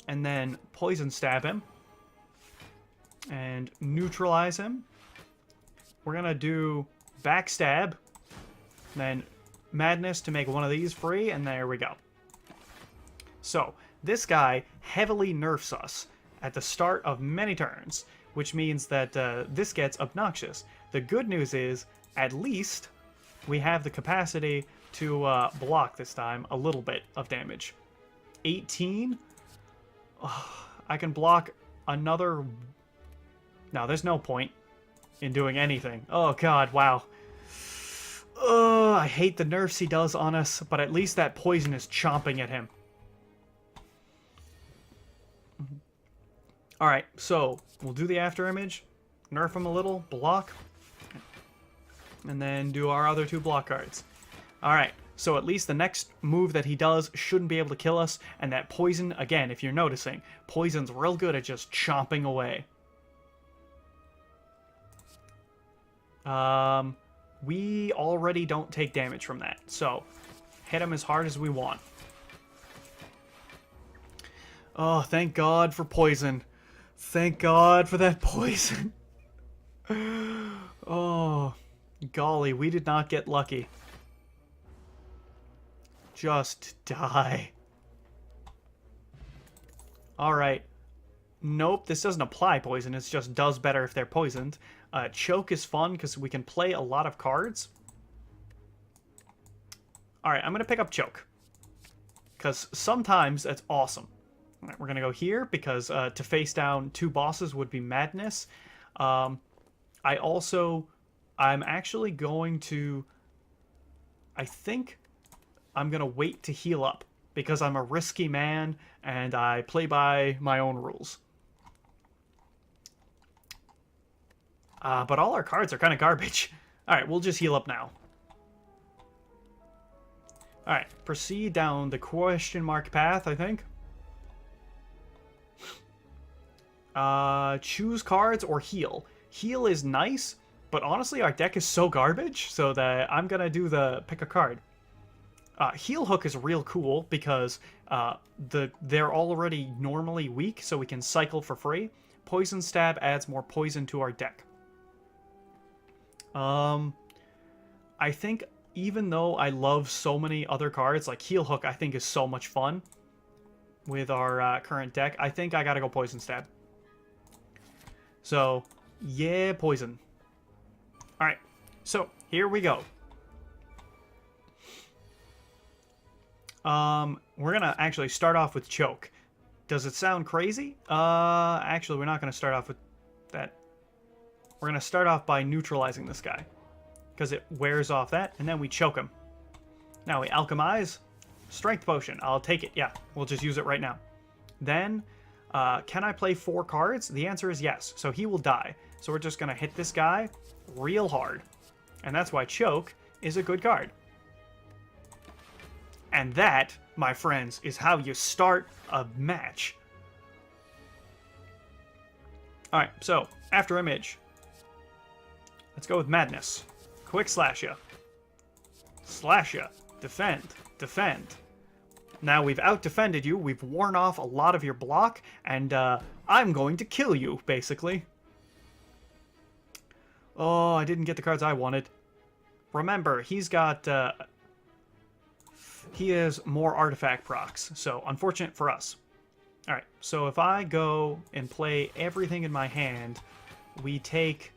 And then poison stab him. And neutralize him. We're going to do backstab. Then madness to make one of these free, and there we go. So, this guy heavily nerfs us at the start of many turns, which means that this gets obnoxious. The good news is, at least, we have the capacity to block this time a little bit of damage. 18? Oh, I can block another... No, there's no point in doing anything. Oh god, wow. Oh, I hate the nerfs he does on us, but at least that poison is chomping at him. Alright, so we'll do the after image, nerf him a little, block, and then do our other 2 block cards. Alright, so at least the next move that he does shouldn't be able to kill us, and that poison, again, if you're noticing, poison's real good at just chomping away. We already don't take damage from that, so hit him as hard as we want. Oh, thank God for poison. Thank God for that poison. Oh, golly, we did not get lucky. Just die. Alright. Nope, this doesn't apply poison. It just does better if they're poisoned. Choke is fun because we can play a lot of cards. Alright, I'm going to pick up Choke. Because sometimes that's awesome. Alright, we're going to go here because to face down 2 bosses would be madness. I'm actually going to... I think I'm going to wait to heal up because I'm a risky man and I play by my own rules. But all our cards are kind of garbage. Alright, we'll just heal up now. Alright, proceed down the question mark path, I think. Choose cards or heal. Heal is nice, But honestly, our deck is so garbage, so that I'm gonna do the pick a card. Heal Hook is real cool because they're already normally weak, so we can cycle for free. Poison Stab adds more poison to our deck. I think even though I love so many other cards, like Heal Hook I think is so much fun with our current deck, I think I gotta go Poison Stab. So, yeah, Poison. Alright, so here we go. We're gonna actually start off with Choke. Does it sound crazy? Actually, we're not gonna start off with that. We're gonna start off by neutralizing this guy, because it wears off that, and then we choke him. Now we alchemize. Strength Potion. I'll take it. Yeah, we'll just use it right now. Then, can I play 4 cards? The answer is yes. So he will die. So we're just gonna hit this guy real hard. And that's why Choke is a good card. And that, my friends, is how you start a match. Alright, so, after Image. Let's go with Madness. Quick slash ya. Slash ya. Defend. Defend. Now we've out-defended you, we've worn off a lot of your block, and I'm going to kill you, basically. Oh, I didn't get the cards I wanted. Remember, he's got... he has more artifact procs, so unfortunate for us. Alright, so if I go and play everything in my hand, we take...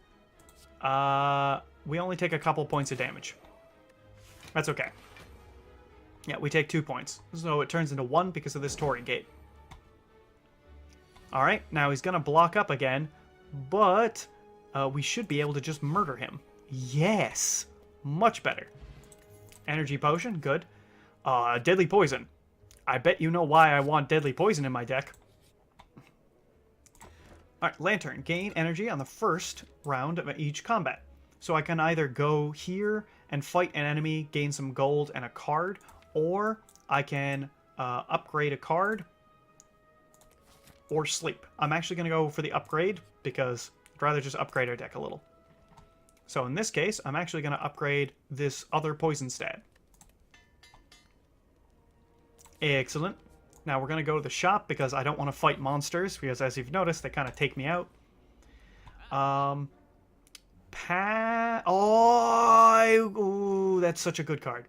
we only take a couple points of damage. That's okay. Yeah, we take 2 points. So it turns into 1 because of this Torii Gate. Alright, now he's going to block up again, but we should be able to just murder him. Yes! Much better. Energy Potion, good. Deadly Poison. I bet you know why I want Deadly Poison in my deck. Alright, Lantern. Gain energy on the first round of each combat. So I can either go here and fight an enemy, gain some gold and a card, or I can upgrade a card or sleep. I'm actually going to go for the upgrade because I'd rather just upgrade our deck a little. So in this case, I'm actually going to upgrade this other Poison Stab. Excellent. Now we're going to go to the shop because I don't want to fight monsters because as you've noticed, they kind of take me out. Ooh, that's such a good card.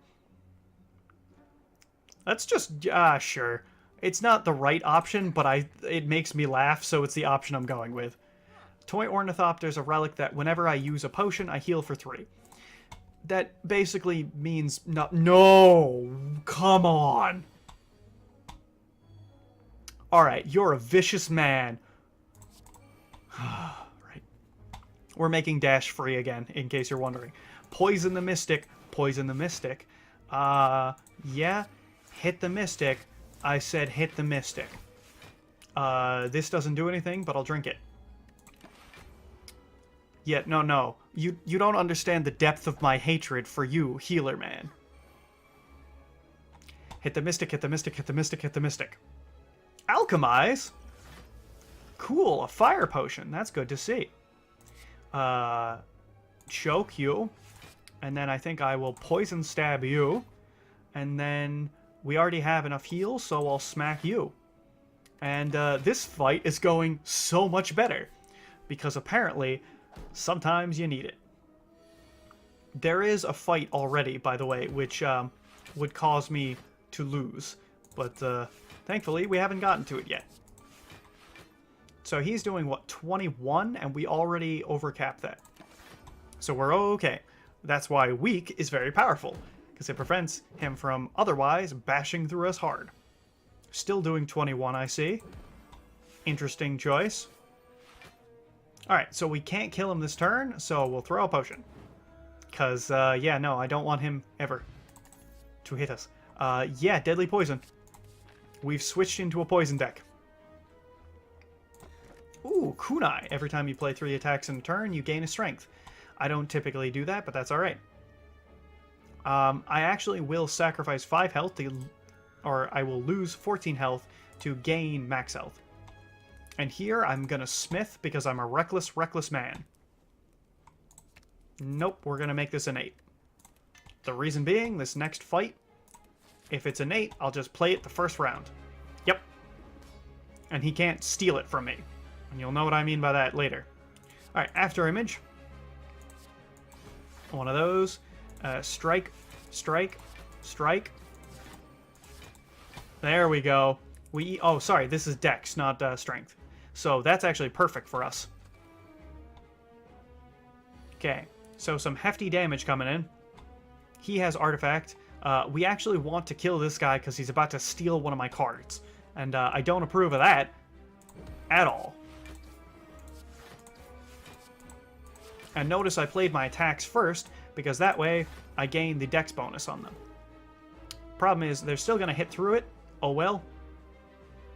Let's just, sure. It's not the right option, but it makes me laugh, so it's the option I'm going with. Toy Ornithopter's a relic that whenever I use a potion, I heal for 3. That basically means no, come on. Alright, you're a vicious man. Right. We're making Dash free again, in case you're wondering. Poison the Mystic. Poison the Mystic. Yeah. Hit the Mystic. I said hit the Mystic. This doesn't do anything, but I'll drink it. Yeah, no. You don't understand the depth of my hatred for you, healer man. Hit the Mystic, hit the Mystic, hit the Mystic, hit the Mystic. Alchemize? Cool, a fire potion. That's good to see. Choke you. And then I think I will poison stab you. And then we already have enough heals, so I'll smack you. And this fight is going so much better. Because apparently, sometimes you need it. There is a fight already, by the way, which would cause me to lose. But thankfully, we haven't gotten to it yet. So he's doing, what, 21? And we already overcapped that. So we're okay. That's why weak is very powerful. Because it prevents him from otherwise bashing through us hard. Still doing 21, I see. Interesting choice. Alright, so we can't kill him this turn, so we'll throw a potion. Because, yeah, no, I don't want him ever to hit us. Yeah, Deadly Poison. We've switched into a poison deck. Ooh, Kunai. Every time you play 3 attacks in a turn, you gain a strength. I don't typically do that, but that's alright. I actually will sacrifice 5 health, or I will lose 14 health to gain max health. And here I'm gonna smith because I'm a reckless man. Nope, we're going to make this an 8. The reason being, this next fight, if it's an 8, I'll just play it the first round. Yep. And he can't steal it from me. And you'll know what I mean by that later. Alright, after image. One of those. Strike, strike, strike. There we go. Oh, sorry, this is Dex, not Strength. So that's actually perfect for us. Okay, so some hefty damage coming in. He has Artifact. We actually want to kill this guy because he's about to steal one of my cards. And I don't approve of that at all. And notice I played my attacks first, because that way I gain the Dex bonus on them. Problem is, they're still going to hit through it. Oh well.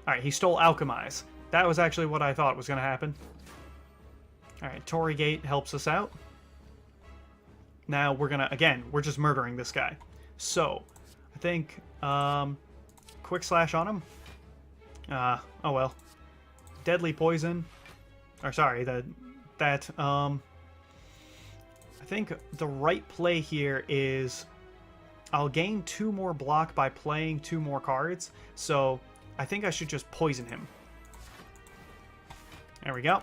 Alright, he stole Alchemize. That was actually what I thought was going to happen. Alright, Torii Gate helps us out. Now we're going to, again, we're just murdering this guy. So, I think, Quick Slash on him. Oh well. Deadly Poison. Or sorry, I think the right play here is I'll gain 2 more block by playing 2 more cards, so I think I should just poison him. There we go.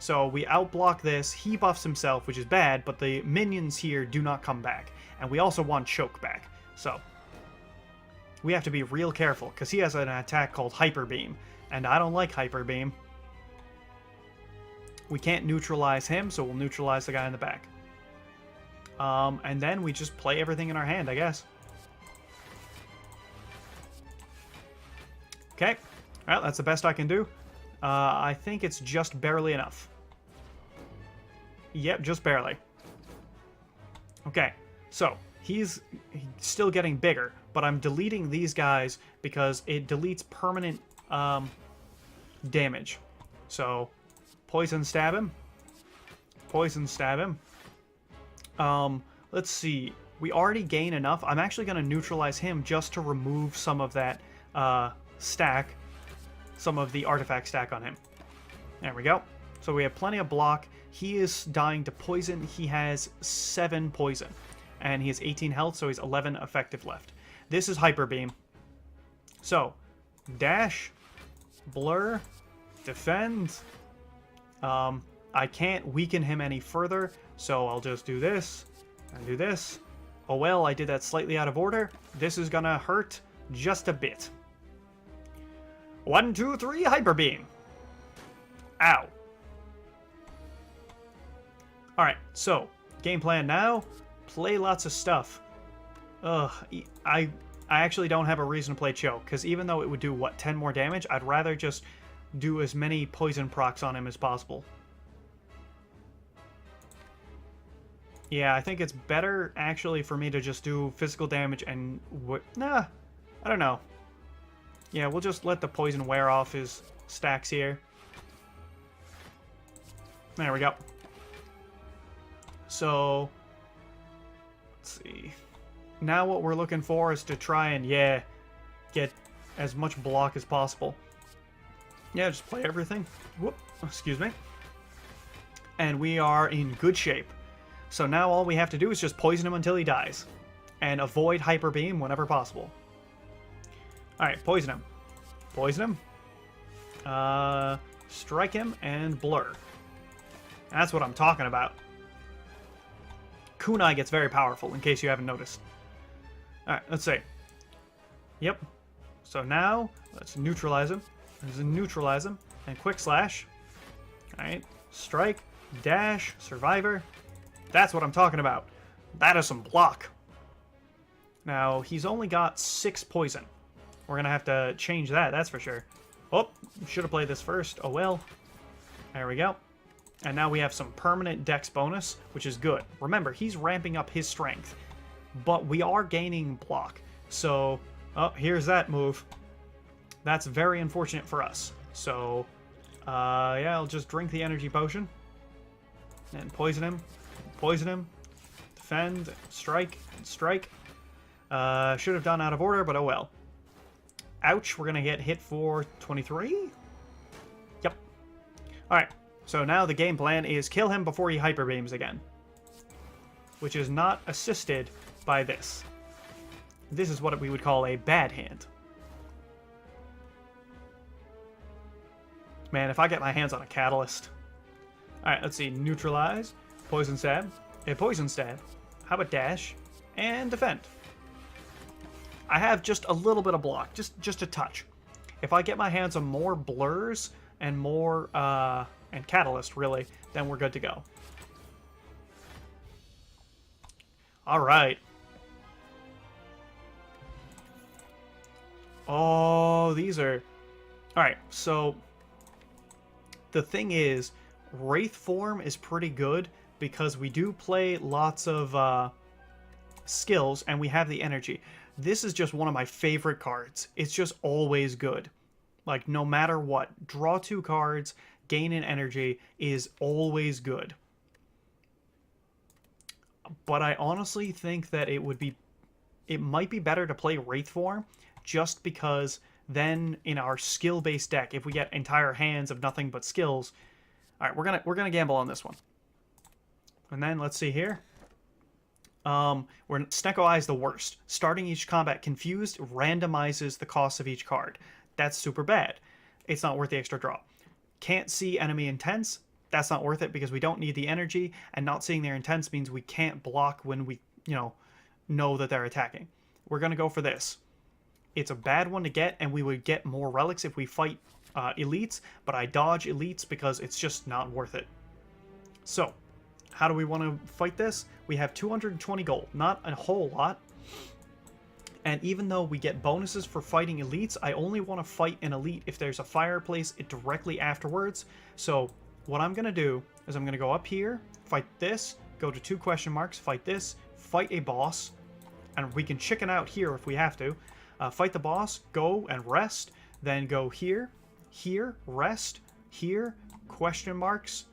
So we outblock this, he buffs himself, which is bad, but the minions here do not come back. And we also want Choke back, so we have to be real careful, because he has an attack called Hyper Beam, and I don't like Hyper Beam. We can't neutralize him, so we'll neutralize the guy in the back. And then we just play everything in our hand, I guess. Okay. Well, that's the best I can do. I think it's just barely enough. Yep, just barely. Okay, so he's still getting bigger, but I'm deleting these guys because it deletes permanent damage. So, poison stab him. Poison stab him. Let's see. We already gain enough. I'm actually going to neutralize him just to remove some of that stack, some of the artifact stack on him. There we go. So we have plenty of block. He is dying to poison. He has 7 poison, and he has 18 health, so he's 11 effective left. This is Hyper Beam. So, dash, blur, defend. I can't weaken him any further, so I'll just do this and do this. Oh well, I did that slightly out of order. This is gonna hurt just a bit. 1, 2, 3, Hyper Beam. Ow. Alright, so, game plan now, play lots of stuff. I actually don't have a reason to play Choke, because even though it would do, what, 10 more damage, I'd rather just do as many poison procs on him as possible. Yeah, I think it's better, actually, for me to just do physical damage and... Nah, I don't know. Yeah, we'll just let the poison wear off his stacks here. There we go. So, let's see. Now what we're looking for is to try and, yeah, get as much block as possible. Yeah, just play everything. Whoop, excuse me. And we are in good shape. So now all we have to do is just poison him until he dies. And avoid Hyper Beam whenever possible. Alright, poison him. Poison him. Strike him and blur. That's what I'm talking about. Kunai gets very powerful, in case you haven't noticed. Alright, let's see. Yep. So now, let's neutralize him. Let's neutralize him. And quick slash. Alright. Strike. Dash. Survivor. That's what I'm talking about. That is some block. Now, he's only got 6 poison. We're gonna have to change that, that's for sure. Oh, should have played this first. Oh well. There we go. And now we have some permanent dex bonus, which is good. Remember, he's ramping up his strength, but we are gaining block. So, oh, here's that move. That's very unfortunate for us. So, yeah, I'll just drink the energy potion. And poison him. Poison him. Defend. Strike. Strike. Should have done out of order, but oh well. Ouch, we're gonna get hit for 23? Yep. Alright. So now the game plan is kill him before he hyper beams again. which is not assisted by this. This is what we would call a bad hand. Man, if I get my hands on a catalyst. Alright, let's see. Neutralize, poison stab, a poison stab. How about dash and defend? I have just a little bit of block, just a touch. If I get my hands on more blurs and more and catalyst really, then we're good to go. All right. Oh, these are... All right, so the thing is, Wraith form is pretty good because we do play lots of skills and we have the energy. This is just one of my favorite cards. It's just always good. Like, no matter what, draw 2 cards, gain an energy is always good. But I honestly think that it might be better to play Wraith form just because then in our skill-based deck, if we get entire hands of nothing but skills, all right, we're gonna gamble on this one. And then let's see here. Where Snecko Eye is the worst. Starting each combat confused randomizes the cost of each card. That's super bad. It's not worth the extra draw. Can't see enemy intents. That's not worth it because we don't need the energy, and not seeing their intents means we can't block when we, know that they're attacking. We're gonna go for this. It's a bad one to get, and we would get more relics if we fight elites, but I dodge elites because it's just not worth it. So, how do we want to fight this? We have 220 gold, not a whole lot. And even though we get bonuses for fighting elites, I only want to fight an elite if there's a fireplace directly afterwards. So what I'm going to do is I'm going to go up here, fight this, go to 2 question marks, fight this, fight a boss, and we can chicken out here if we have to. Fight the boss, go and rest, then go here, here, rest, here, question marks,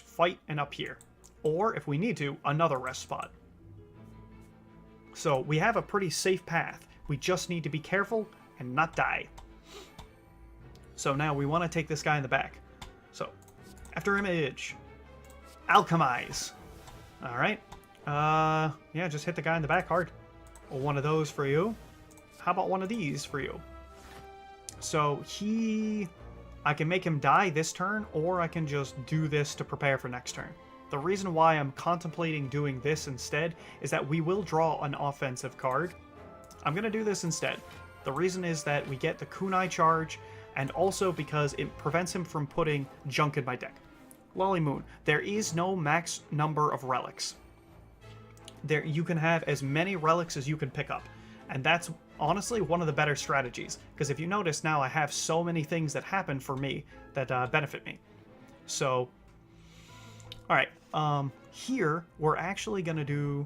fight, and up here. Or, if we need to, another rest spot. So, we have a pretty safe path. We just need to be careful and not die. So now we want to take this guy in the back. So, after image, alchemize. Alright. Yeah, just hit the guy in the back hard. One of those for you. How about one of these for you? So I can make him die this turn, or I can just do this to prepare for next turn. The reason why I'm contemplating doing this instead is that we will draw an offensive card. I'm going to do this instead. The reason is that we get the kunai charge, and also because it prevents him from putting junk in my deck. Lolly Moon, there is no max number of relics. You can have as many relics as you can pick up. And that's honestly one of the better strategies. Because if you notice now, I have so many things that happen for me that benefit me. So, alright. Here, we're actually going to do...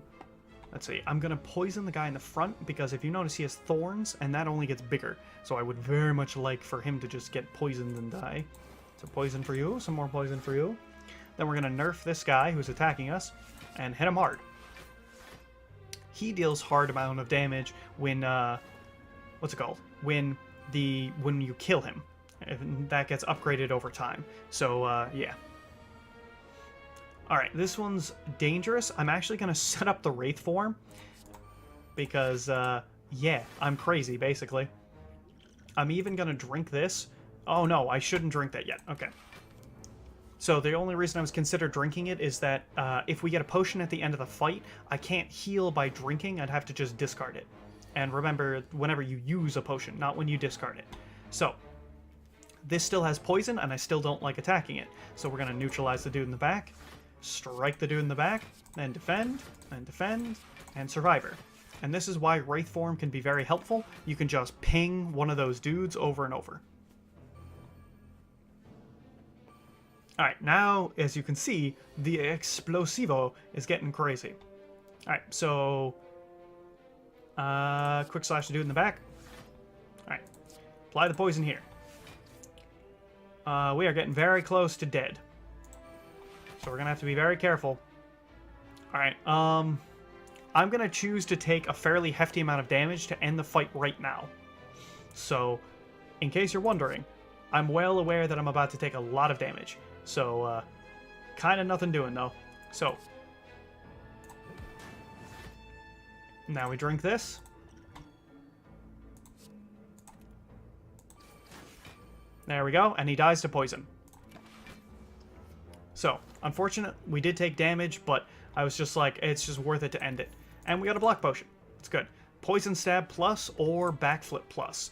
Let's see. I'm going to poison the guy in the front because if you notice, he has thorns and that only gets bigger. So I would very much like for him to just get poisoned and die. So poison for you. Some more poison for you. Then we're going to nerf this guy who's attacking us and hit him hard. He deals hard amount of damage when what's it called? When you kill him. And that gets upgraded over time. So yeah. Alright, this one's dangerous. I'm actually gonna set up the Wraith form. Because yeah, I'm crazy basically. I'm even gonna drink this. Oh no, I shouldn't drink that yet. Okay. So the only reason I was considered drinking it is that if we get a potion at the end of the fight, I can't heal by drinking. I'd have to just discard it. And remember, whenever you use a potion, not when you discard it. So, this still has poison, and I still don't like attacking it. So we're going to neutralize the dude in the back, strike the dude in the back, then defend, and survivor. And this is why Wraith form can be very helpful. You can just ping one of those dudes over and over. Alright, now, as you can see, the Explosivo is getting crazy. Alright, so... quick slash to dude in the back. Alright, apply the poison here. We are getting very close to dead. So we're gonna have to be very careful. Alright, I'm gonna choose to take a fairly hefty amount of damage to end the fight right now. So, in case you're wondering, I'm well aware that I'm about to take a lot of damage. So, kind of nothing doing, though. So, Now we drink this. There we go, and he dies to poison. So, unfortunate, we did take damage, but I was just like, it's just worth it to end it. And we got a block potion. It's good. Poison stab plus or backflip plus.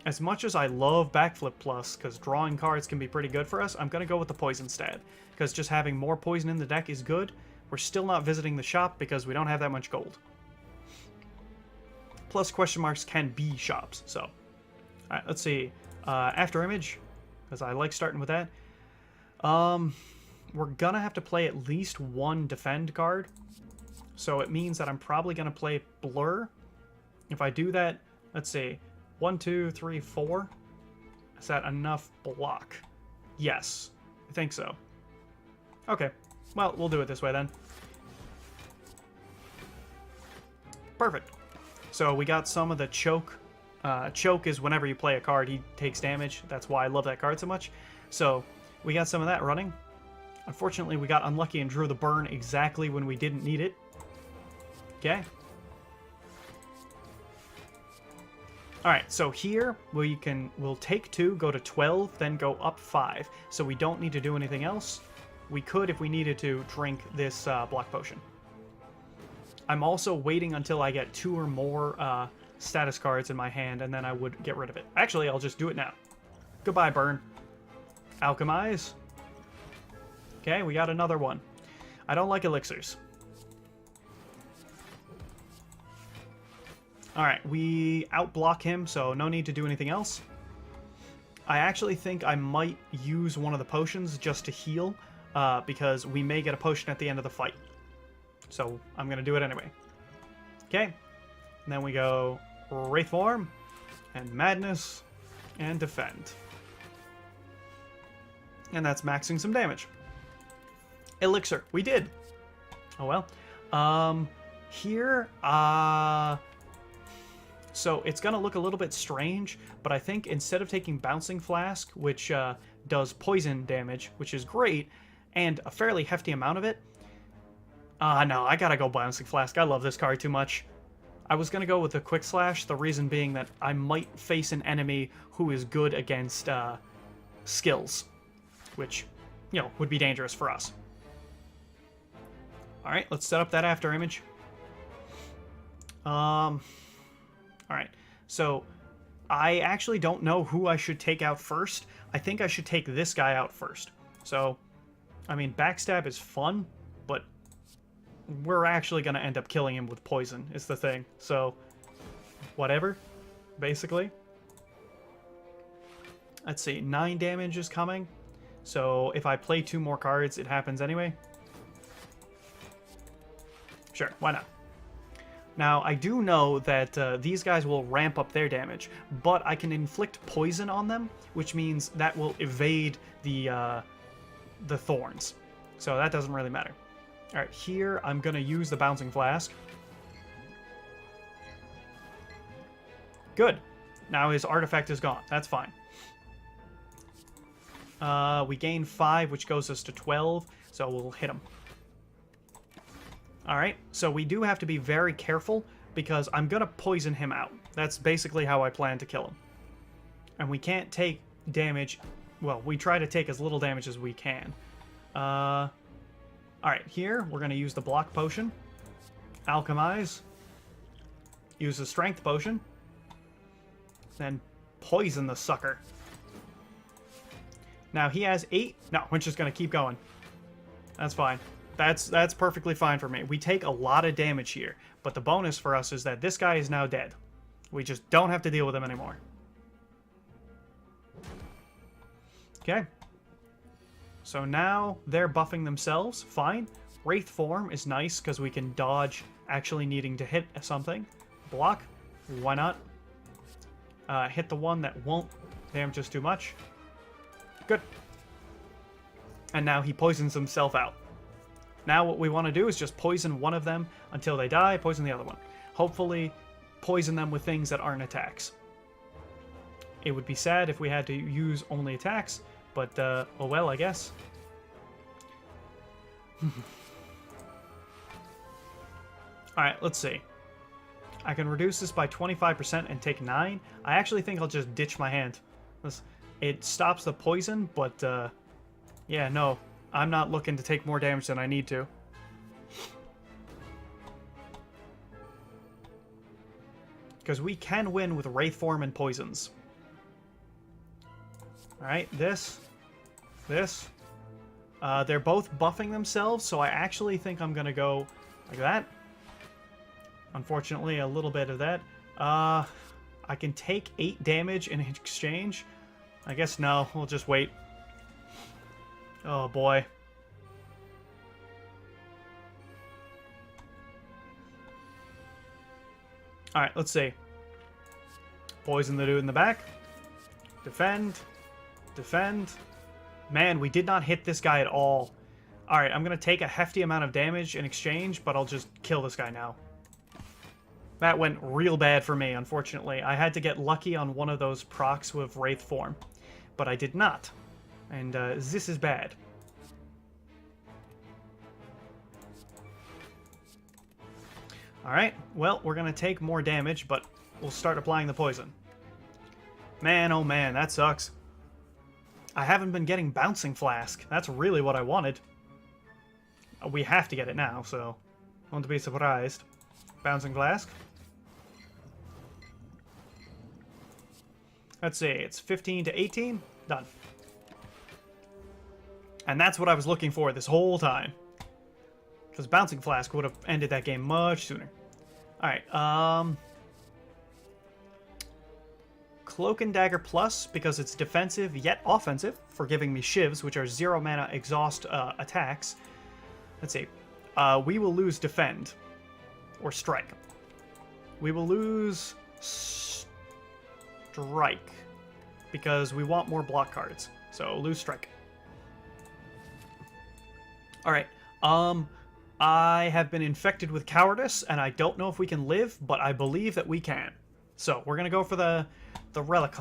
As much as I love backflip plus, because drawing cards can be pretty good for us, I'm going to go with the poison stab. Because just having more poison in the deck is good. We're still not visiting the shop because we don't have that much gold. Plus question marks can be shops, so. Alright, let's see. After image, because I like starting with that. We're gonna have to play at least one defend card. So it means that I'm probably gonna play Blur. If I do that, let's see. 1, 2, 3, 4. Is that enough block? Yes, I think so. Okay, well, we'll do it this way then. Perfect. So we got some of the choke. Choke is whenever you play a card, he takes damage. That's why I love that card so much. So we got some of that running. Unfortunately, we got unlucky and drew the burn exactly when we didn't need it. Okay. Alright, so here we'll take 2, go to 12, then go up 5. So we don't need to do anything else. We could, if we needed to, drink this block potion. I'm also waiting until I get 2 or more status cards in my hand, and then I would get rid of it. Actually, I'll just do it now. Goodbye, burn. Alchemize. Okay, we got another one. I don't like elixirs. Alright, we outblock him, so no need to do anything else. I actually think I might use one of the potions just to heal, because we may get a potion at the end of the fight. So I'm going to do it anyway. Okay, and then we go Wraith Form, and Madness, and Defend. And that's maxing some damage. Elixir, we did. Oh well. Here, so it's going to look a little bit strange, but I think instead of taking Bouncing Flask, which does poison damage, which is great, and a fairly hefty amount of it, no, I gotta go Bouncing Flask. I love this card too much. I was gonna go with the Quick Slash, the reason being that I might face an enemy who is good against skills, which, you know, would be dangerous for us. Alright, let's set up that after image. Alright, so I actually don't know who I should take out first. I think I should take this guy out first. So, I mean, Backstab is fun, but we're actually going to end up killing him with poison, is the thing. So, whatever, basically. Let's see, 9 damage is coming. So, if I play 2 more cards, it happens anyway. Sure, why not? Now, I do know that these guys will ramp up their damage, but I can inflict poison on them, which means that will evade the thorns. So that doesn't really matter. Alright, here I'm going to use the Bouncing Flask. Good. Now his artifact is gone. That's fine. We gain 5, which goes us to 12, so we'll hit him. Alright, so we do have to be very careful, because I'm going to poison him out. That's basically how I plan to kill him. And we can't take damage. Well, we try to take as little damage as we can. Alright, here we're going to use the block potion. Alchemize. Use the strength potion. Then poison the sucker. Now he has 8. No, we're just going to keep going. That's fine. That's perfectly fine for me. We take a lot of damage here, but the bonus for us is that this guy is now dead. We just don't have to deal with him anymore. Okay. So now they're buffing themselves. Fine. Wraith Form is nice because we can dodge actually needing to hit something. Block. Why not? Hit the one that won't damage us too much. Good. And now he poisons himself out. Now what we want to do is just poison one of them until they die, poison the other one. Hopefully poison them with things that aren't attacks. It would be sad if we had to use only attacks, but oh well, I guess. Alright, let's see. I can reduce this by 25% and take 9. I actually think I'll just ditch my hand. It stops the poison, but yeah, no. I'm not looking to take more damage than I need to. Because we can win with Wraith Form and poisons. Alright, this. They're both buffing themselves, so I actually think I'm going to go like that. Unfortunately, a little bit of that. I can take 8 damage in exchange. I guess no, we'll just wait. Oh boy. Alright, let's see. Poison the dude in the back. Defend. Defend. Man, we did not hit this guy at all. Alright, I'm going to take a hefty amount of damage in exchange, but I'll just kill this guy now. That went real bad for me, unfortunately. I had to get lucky on one of those procs with Wraith Form, but I did not. And this is bad. Alright, well, we're going to take more damage, but we'll start applying the poison. Man, oh man, that sucks. I haven't been getting Bouncing Flask. That's really what I wanted. We have to get it now, so won't be surprised. Bouncing Flask. Let's see, it's 15 to 18. Done. And that's what I was looking for this whole time. Because Bouncing Flask would have ended that game much sooner. Alright, Cloak and Dagger Plus, because it's defensive yet offensive, for giving me shivs, which are 0 mana exhaust attacks. Let's see. We will lose Defend. Or Strike. We will lose Strike. Because we want more block cards. So, lose Strike. Alright. I have been infected with Cowardice, and I don't know if we can live, but I believe that we can. So, we're going to go for the Relic.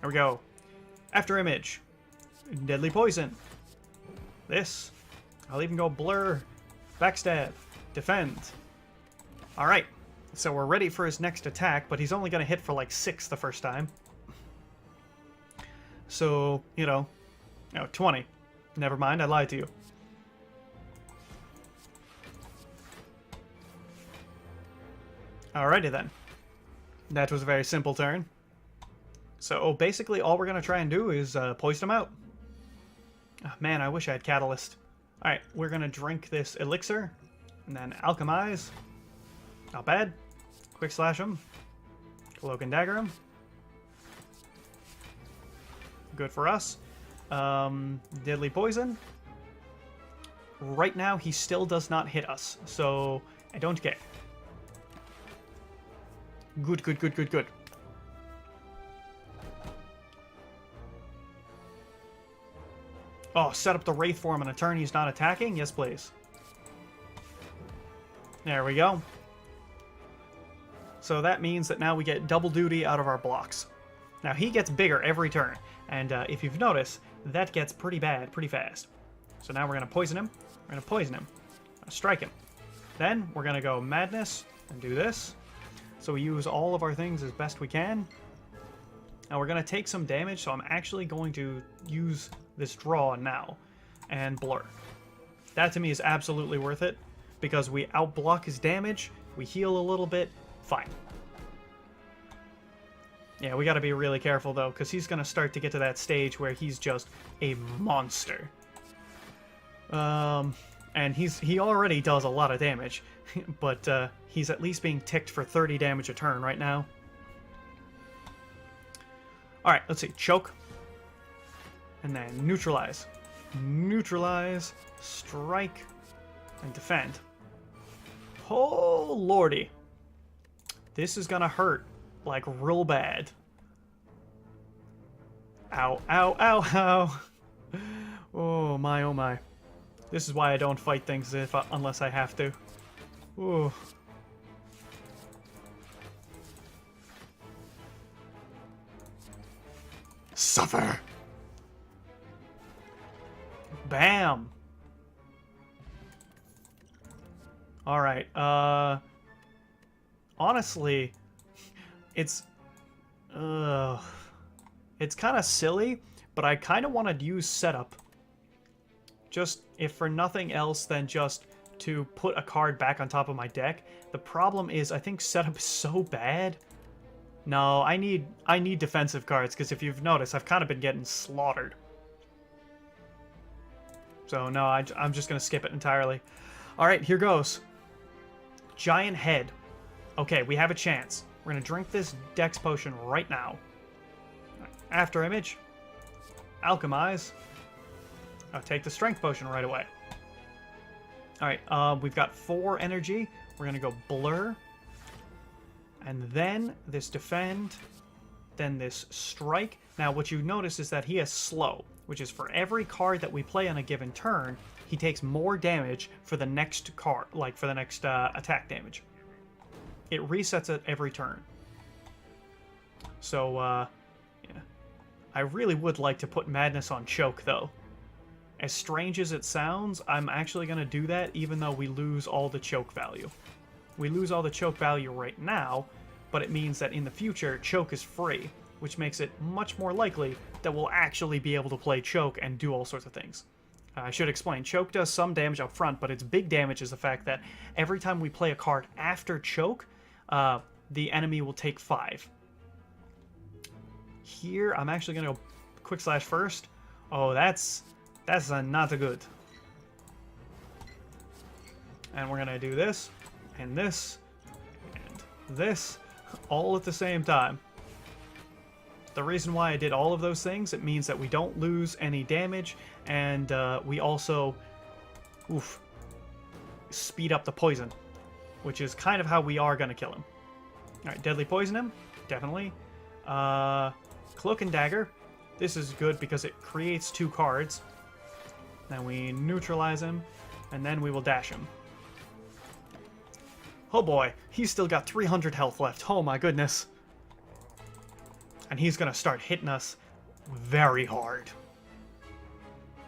There we go. After Image. Deadly Poison. This. I'll even go Blur. Backstab. Defend. Alright. So we're ready for his next attack, but he's only going to hit for like 6 the first time. So, you know, 20. Never mind, I lied to you. Alrighty then. That was a very simple turn. So basically all we're going to try and do is poison him out. Oh, man, I wish I had Catalyst. Alright, we're going to drink this Elixir, and then Alchemize. Not bad. Quick Slash him. Cloak and Dagger him. Good for us. Deadly Poison. Right now, he still does not hit us, so I don't care. Good, good, good, good, good. Oh, set up the Wraith Form on a turn he's not attacking? Yes, please. There we go. So that means that now we get double duty out of our blocks. Now, he gets bigger every turn, and if you've noticed, that gets pretty bad pretty fast. So now we're going to poison him. We're going to poison him. Strike him. Then we're going to go Madness and do this. So we use all of our things as best we can. Now we're going to take some damage, so I'm actually going to use this draw now and Blur. That to me is absolutely worth it because we outblock his damage, we heal a little bit, fine. Yeah, we got to be really careful though because he's going to start to get to that stage where he's just a monster. And he already does a lot of damage, but he's at least being ticked for 30 damage a turn right now. Alright, let's see. Choke. And then Neutralize. Neutralize, Strike, and Defend. Oh, lordy. This is gonna hurt, like, real bad. Ow, ow, ow, ow. Oh, my, oh, my. This is why I don't fight things unless I have to. Ooh. Suffer. Bam. All right. honestly, it's... it's kind of silly, but I kind of want to use setup. Just, if for nothing else than just to put a card back on top of my deck. The problem is, I think setup is so bad. No, I need defensive cards, because if you've noticed, I've kind of been getting slaughtered. So, no, I'm just going to skip it entirely. Alright, here goes. Giant Head. Okay, we have a chance. We're going to drink this Dex Potion right now. After Image. Alchemize. I'll take the Strength Potion right away. Alright, we've got 4 energy. We're going to go Blur. And then this Defend. Then this Strike. Now, what you notice is that he has Slow, which is for every card that we play on a given turn, he takes more damage for the next card, like for the next attack damage. It resets it every turn. So, yeah. I really would like to put Madness on Choke, though. As strange as it sounds, I'm actually going to do that even though we lose all the choke value. We lose all the choke value right now, but it means that in the future, choke is free, which makes it much more likely that we'll actually be able to play choke and do all sorts of things. I should explain, choke does some damage up front, but its big damage is the fact that every time we play a card after choke, the enemy will take 5. Here, I'm actually going to go Quick Slash first. Oh, that's not good. And we're going to do this, and this, all at the same time. The reason why I did all of those things, it means that we don't lose any damage, and we also speed up the poison, which is kind of how we are going to kill him. Alright, Deadly Poison him, definitely. Cloak and Dagger. This is good because it creates 2 cards. Then we neutralize him, and then we will dash him. Oh boy, he's still got 300 health left. Oh my goodness. And he's going to start hitting us very hard.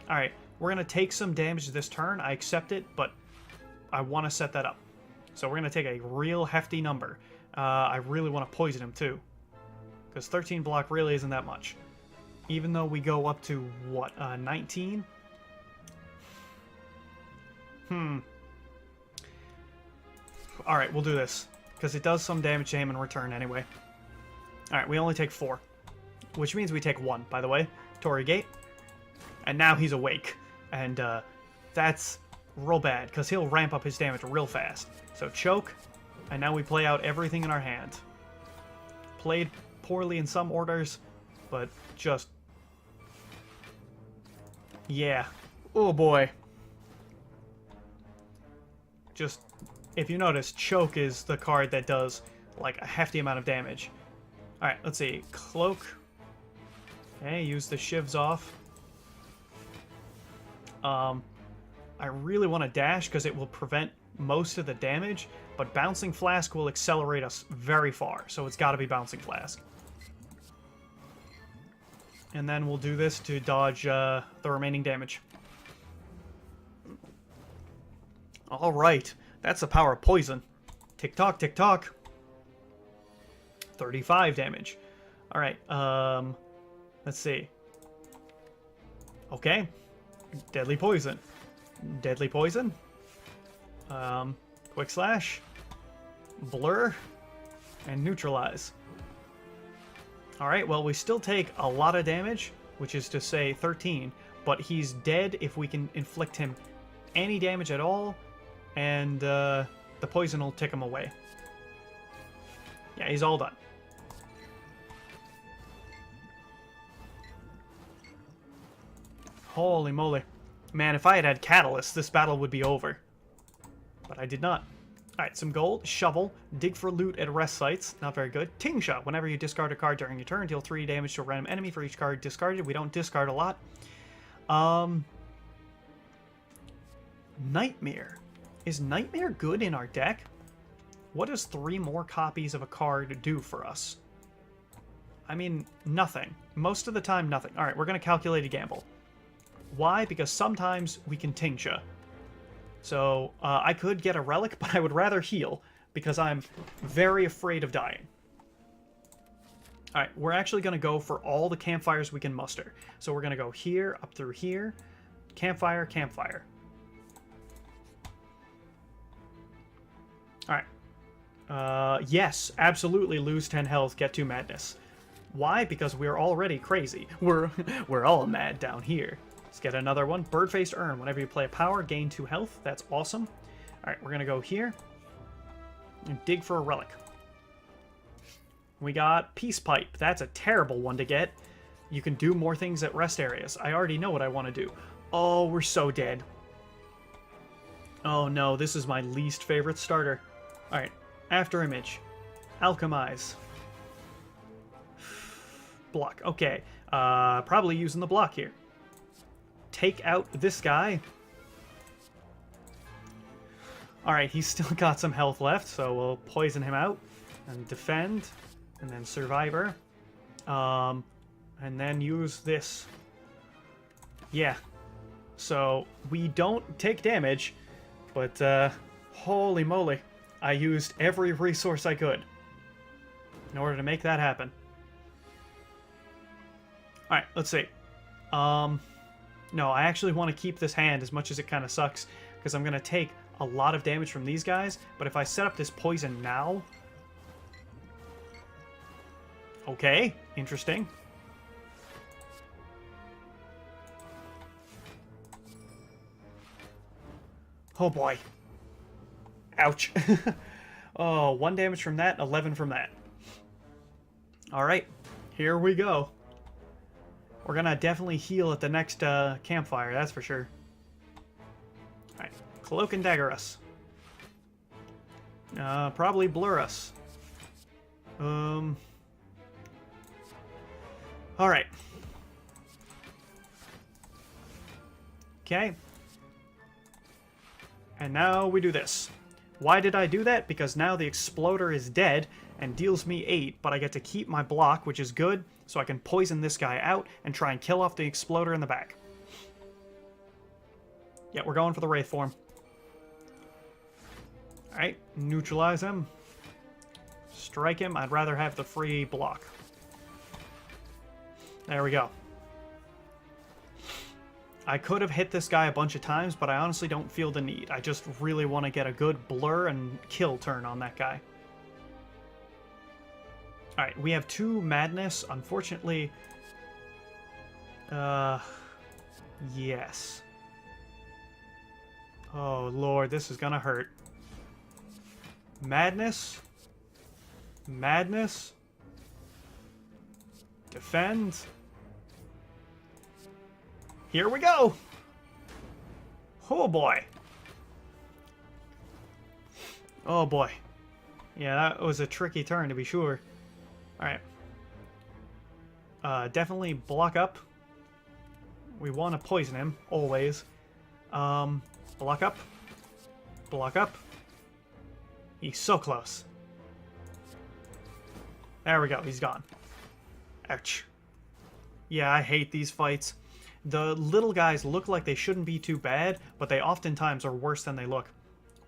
Alright, we're going to take some damage this turn. I accept it, but I want to set that up. So we're going to take a real hefty number. I really want to poison him too. Because 13 block really isn't that much. Even though we go up to, what, 19? Alright, we'll do this. Because it does some damage to him in return anyway. Alright, we only take 4. Which means we take 1, by the way. Torii Gate. And now he's awake. And that's real bad, because he'll ramp up his damage real fast. So choke, and now we play out everything in our hand. Played poorly in some orders, but just... yeah. Oh boy. Just, if you notice, choke is the card that does, like, a hefty amount of damage. Alright, let's see. Cloak. Okay, use the shivs off. I really want to dash because it will prevent most of the damage, but Bouncing Flask will accelerate us very far, so it's got to be Bouncing Flask. And then we'll do this to dodge the remaining damage. Alright, that's the power of poison. Tick-tock, tick-tock. 35 damage. Alright, let's see. Okay. Deadly Poison. Deadly Poison. Quick Slash. Blur. And Neutralize. Alright, well, we still take a lot of damage, which is to say 13, but he's dead if we can inflict him any damage at all, and the poison will tick him away. Yeah, he's all done. Holy moly. Man, if I had Catalyst, this battle would be over. But I did not. Alright, some gold. Shovel. Dig for loot at rest sites. Not very good. Tingsha. Whenever you discard a card during your turn, deal 3 damage to a random enemy for each card discarded. We don't discard a lot. Nightmare. Is Nightmare good in our deck? What does 3 more copies of a card do for us? I mean, nothing. Most of the time, nothing. Alright, we're going to calculate a gamble. Why? Because sometimes we can Tingsha. So, I could get a Relic, but I would rather heal. because I'm very afraid of dying. Alright, we're actually going to go for all the campfires we can muster. So we're going to go here, up through here. Campfire, campfire. Alright. Yes, absolutely lose 10 health, get 2 madness. Why? Because we're already crazy. We're all mad down here. Let's get another one. Bird-faced urn. Whenever you play a power, gain 2 health. That's awesome. Alright, we're going to go here. And dig for a relic. We got Peace Pipe. That's a terrible one to get. You can do more things at rest areas. I already know what I want to do. Oh, we're so dead. Oh no, this is my least favorite starter. Alright, after image. Alchemize. Block. Okay, probably using the block here. Take out this guy. Alright, he's still got some health left, so we'll poison him out. And defend. And then survivor. And then use this. Yeah. So, we don't take damage, but, holy moly. I used every resource I could in order to make that happen. Alright, let's see. No, I actually want to keep this hand as much as it kind of sucks, because I'm going to take a lot of damage from these guys, but if I set up this poison now... Okay, interesting. Oh boy. Ouch. Oh, 1 damage from that, 11 from that. Alright, here we go. We're gonna definitely heal at the next campfire, that's for sure. Alright, Cloak and Dagger us. Probably blur us. Alright. Okay. And now we do this. Why did I do that? Because now the Exploder is dead and deals me 8, but I get to keep my block, which is good, so I can poison this guy out and try and kill off the Exploder in the back. Yeah, we're going for the Wraith form. Alright, neutralize him. Strike him. I'd rather have the free block. There we go. I could have hit this guy a bunch of times, but I honestly don't feel the need. I just really want to get a good blur and kill turn on that guy. Alright, we have 2 madness. Unfortunately... Yes. Oh, Lord, this is gonna hurt. Madness. Madness. Defend. Here we go! Oh boy. Oh boy. Yeah, that was a tricky turn to be sure. Alright. Definitely block up. We want to poison him, always. Block up. Block up. He's so close. There we go, he's gone. Ouch. Yeah, I hate these fights. The little guys look like they shouldn't be too bad, but they oftentimes are worse than they look.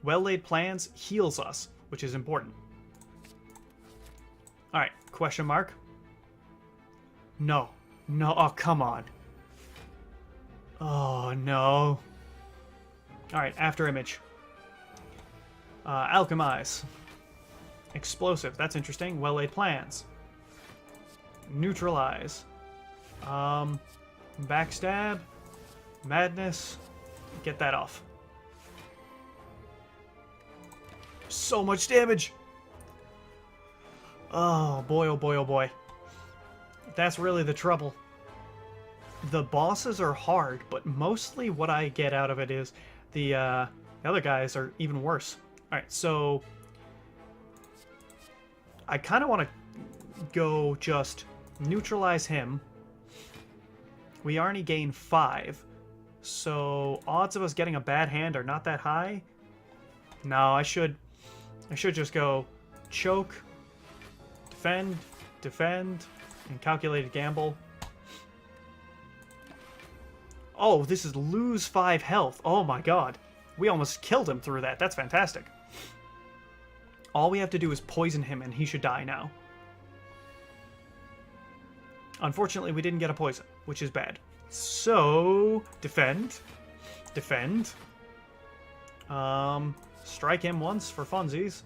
Well-laid plans heals us, which is important. Alright, question mark. No. No, oh, come on. Oh, no. Alright, after image. Alchemize. Explosive, that's interesting. Well-laid plans. Neutralize. Backstab. Madness. Get that off. So much damage! Oh boy, oh boy, oh boy. That's really the trouble. The bosses are hard, but mostly what I get out of it is the other guys are even worse. Alright, so... I kind of want to go just neutralize him. We already gain 5, so odds of us getting a bad hand are not that high. No, I should just go choke, defend, and calculated gamble. Oh, this is lose 5 health. Oh my god. We almost killed him through that. That's fantastic. All we have to do is poison him, and he should die now. Unfortunately, we didn't get a poison, which is bad. So, defend. Defend. Strike him once for funsies.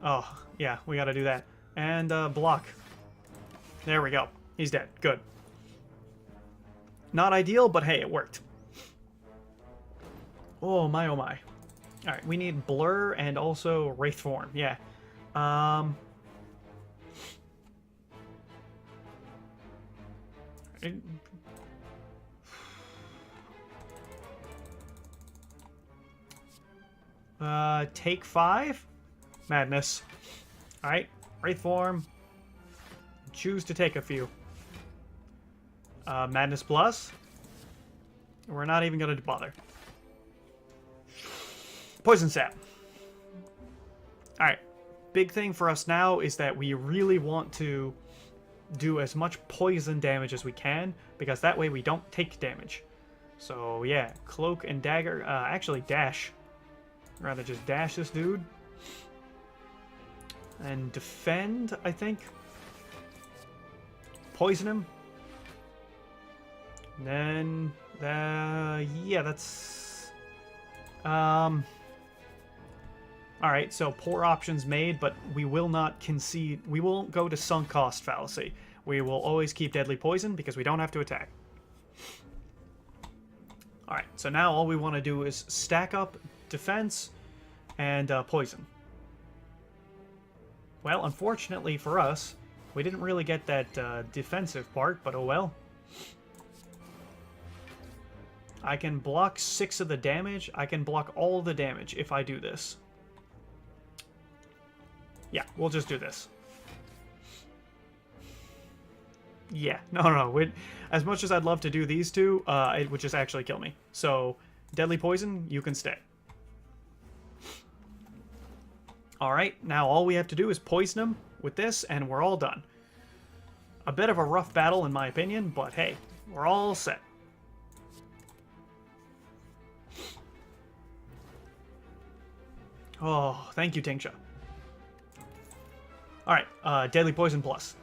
Oh, yeah, we gotta do that. And, block. There we go. He's dead. Good. Not ideal, but hey, it worked. Oh my, oh my. Alright, we need Blur and also Wraith Form. Yeah. Take 5? Madness. Alright, Wraith Form. Choose to take a few. Madness Plus. We're not even going to bother. Poison Sap. Alright, big thing for us now is that we really want to do as much poison damage as we can, because that way we don't take damage. So yeah, Cloak and Dagger, actually Dash. I'd rather just dash this dude. And defend, I think. Poison him. And then, yeah, that's... Alright, so poor options made, but we will not concede. We won't go to sunk cost fallacy. We will always keep deadly poison because we don't have to attack. Alright, so now all we want to do is stack up defense and poison. Well, unfortunately for us, we didn't really get that defensive part, but oh well. I can block 6 of the damage. I can block all the damage if I do this. Yeah, we'll just do this. Yeah, no. As much as I'd love to do these two, it would just actually kill me. So, Deadly Poison, you can stay. Alright, now all we have to do is poison him with this, and we're all done. A bit of a rough battle, in my opinion, but hey, we're all set. Oh, thank you, Tingsha. Alright, Deadly Poison Plus.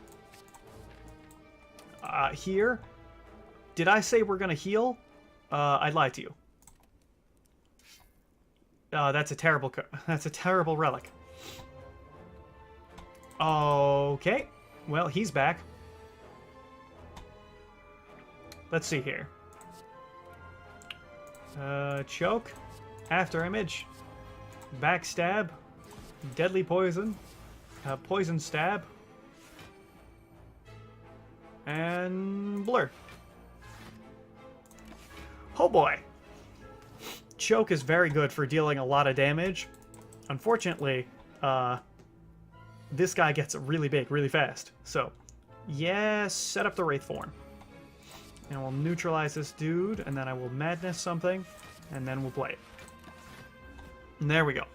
Here, did I say we're gonna heal? I lied to you. That's a terrible relic. Okay, well, he's back. Let's see here. Choke, After Image, Backstab, Deadly Poison, Poison Stab, and Blur. Oh boy. Choke is very good for dealing a lot of damage. Unfortunately, this guy gets really big really fast. So, yeah, set up the Wraith Form. And we'll neutralize this dude, and then I will Madness something, and then we'll play it. And there we go.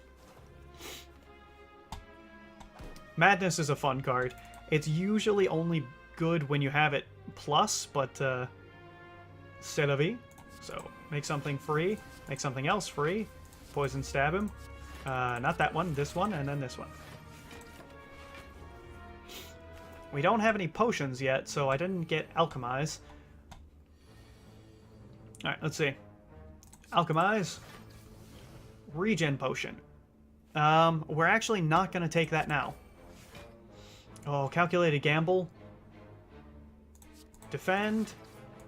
Madness is a fun card. It's usually only good when you have it plus, but c'est la vie. So make something free, make something else free, poison stab him. Not that one, this one, and then this one. We don't have any potions yet, so I didn't get Alchemize. Alright, let's see. Alchemize. Regen Potion. We're actually not going to take that now. Oh, Calculated Gamble. Defend.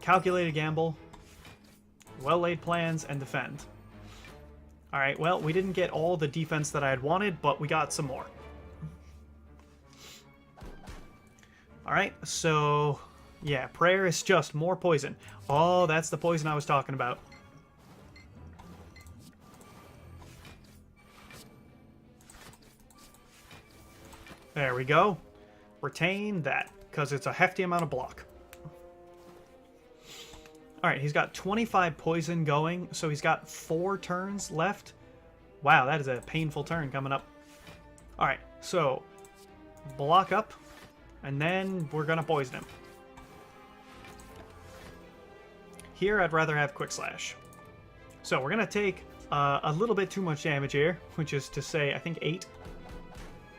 Calculated Gamble. Well-laid plans, and defend. Alright, well, we didn't get all the defense that I had wanted, but we got some more. Alright, so... yeah, prayer is just more poison. Oh, that's the poison I was talking about. There we go. Retain that, because it's a hefty amount of block. Alright, he's got 25 poison going, so he's got 4 turns left. Wow, that is a painful turn coming up. Alright, so block up, and then we're going to poison him. Here, I'd rather have Quick Slash. So we're going to take a little bit too much damage here, which is to say, I think 8.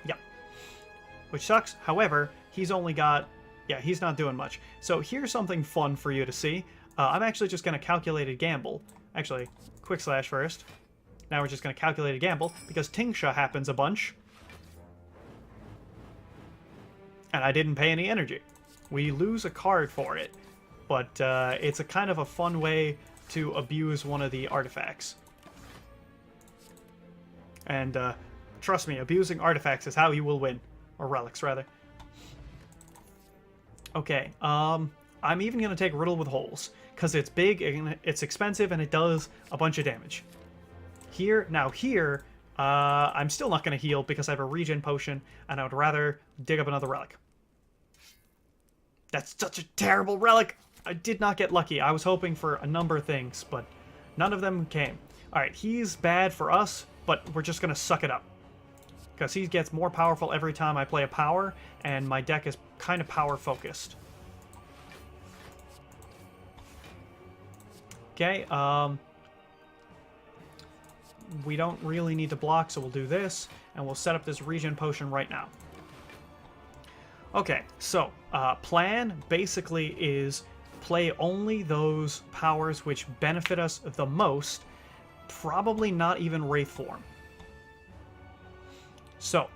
Yep. Which sucks. However, he's only got... Yeah, he's not doing much. So here's something fun for you to see. I'm actually just going to calculate a gamble. Actually, quick slash first. Now we're just going to calculate a gamble, because Tingsha happens a bunch. And I didn't pay any energy. We lose a card for it. But it's a kind of a fun way to abuse one of the artifacts. And trust me, abusing artifacts is how you will win. Or relics, rather. Okay, I'm even going to take Riddle with Holes, because it's big, and it's expensive, and it does a bunch of damage. Here, I'm still not going to heal because I have a regen potion, and I would rather dig up another relic. That's such a terrible relic! I did not get lucky. I was hoping for a number of things, but none of them came. Alright, he's bad for us, but we're just going to suck it up. Because he gets more powerful every time I play a power, and my deck is kind of power-focused. Okay, we don't really need to block, so we'll do this, and we'll set up this regen potion right now. Okay, so, plan basically is play only those powers which benefit us the most, probably not even Wraith form. So,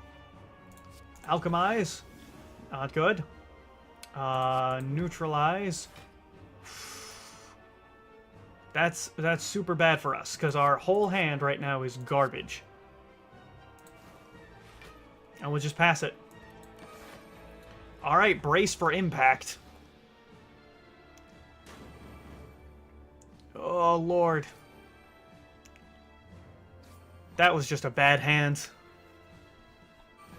Alchemize, not good. Neutralize. That's super bad for us, because our whole hand right now is garbage. And we'll just pass it. Alright, brace for impact. Oh, Lord. That was just a bad hand.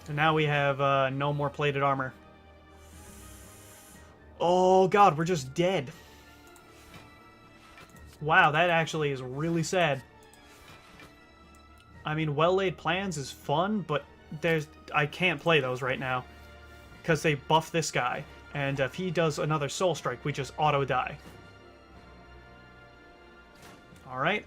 And now we have no more plated armor. Oh, God, we're just dead. Wow, that actually is really sad. I mean, well-laid plans is fun, but I can't play those right now. Because they buff this guy. And if he does another Soul Strike, we just auto-die. Alright.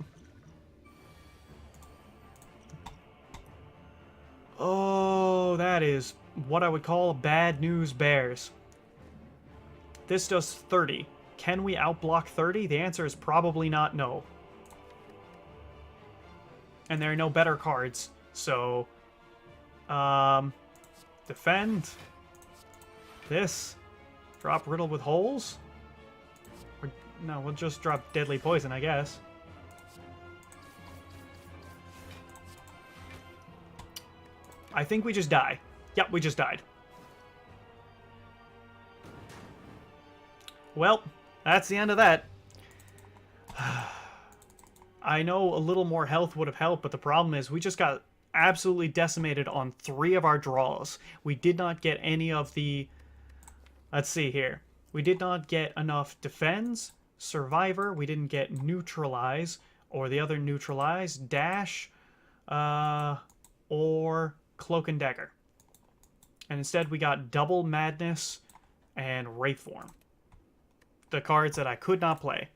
Oh, that is what I would call bad news bears. This does 30. Can we outblock 30? The answer is probably not no. And there are no better cards, so... defend. This. Drop Riddle with Holes. No, we'll just drop Deadly Poison, I guess. I think we just die. Yep, we just died. Well, that's the end of that. I know a little more health would have helped, but the problem is we just got absolutely decimated on 3 of our draws. We did not get any of the... Let's see here. We did not get enough Defense, Survivor, we didn't get Neutralize, or the other Neutralize, Dash, or Cloak and Dagger. And instead we got Double Madness and Wraith Form. The cards that I could not play.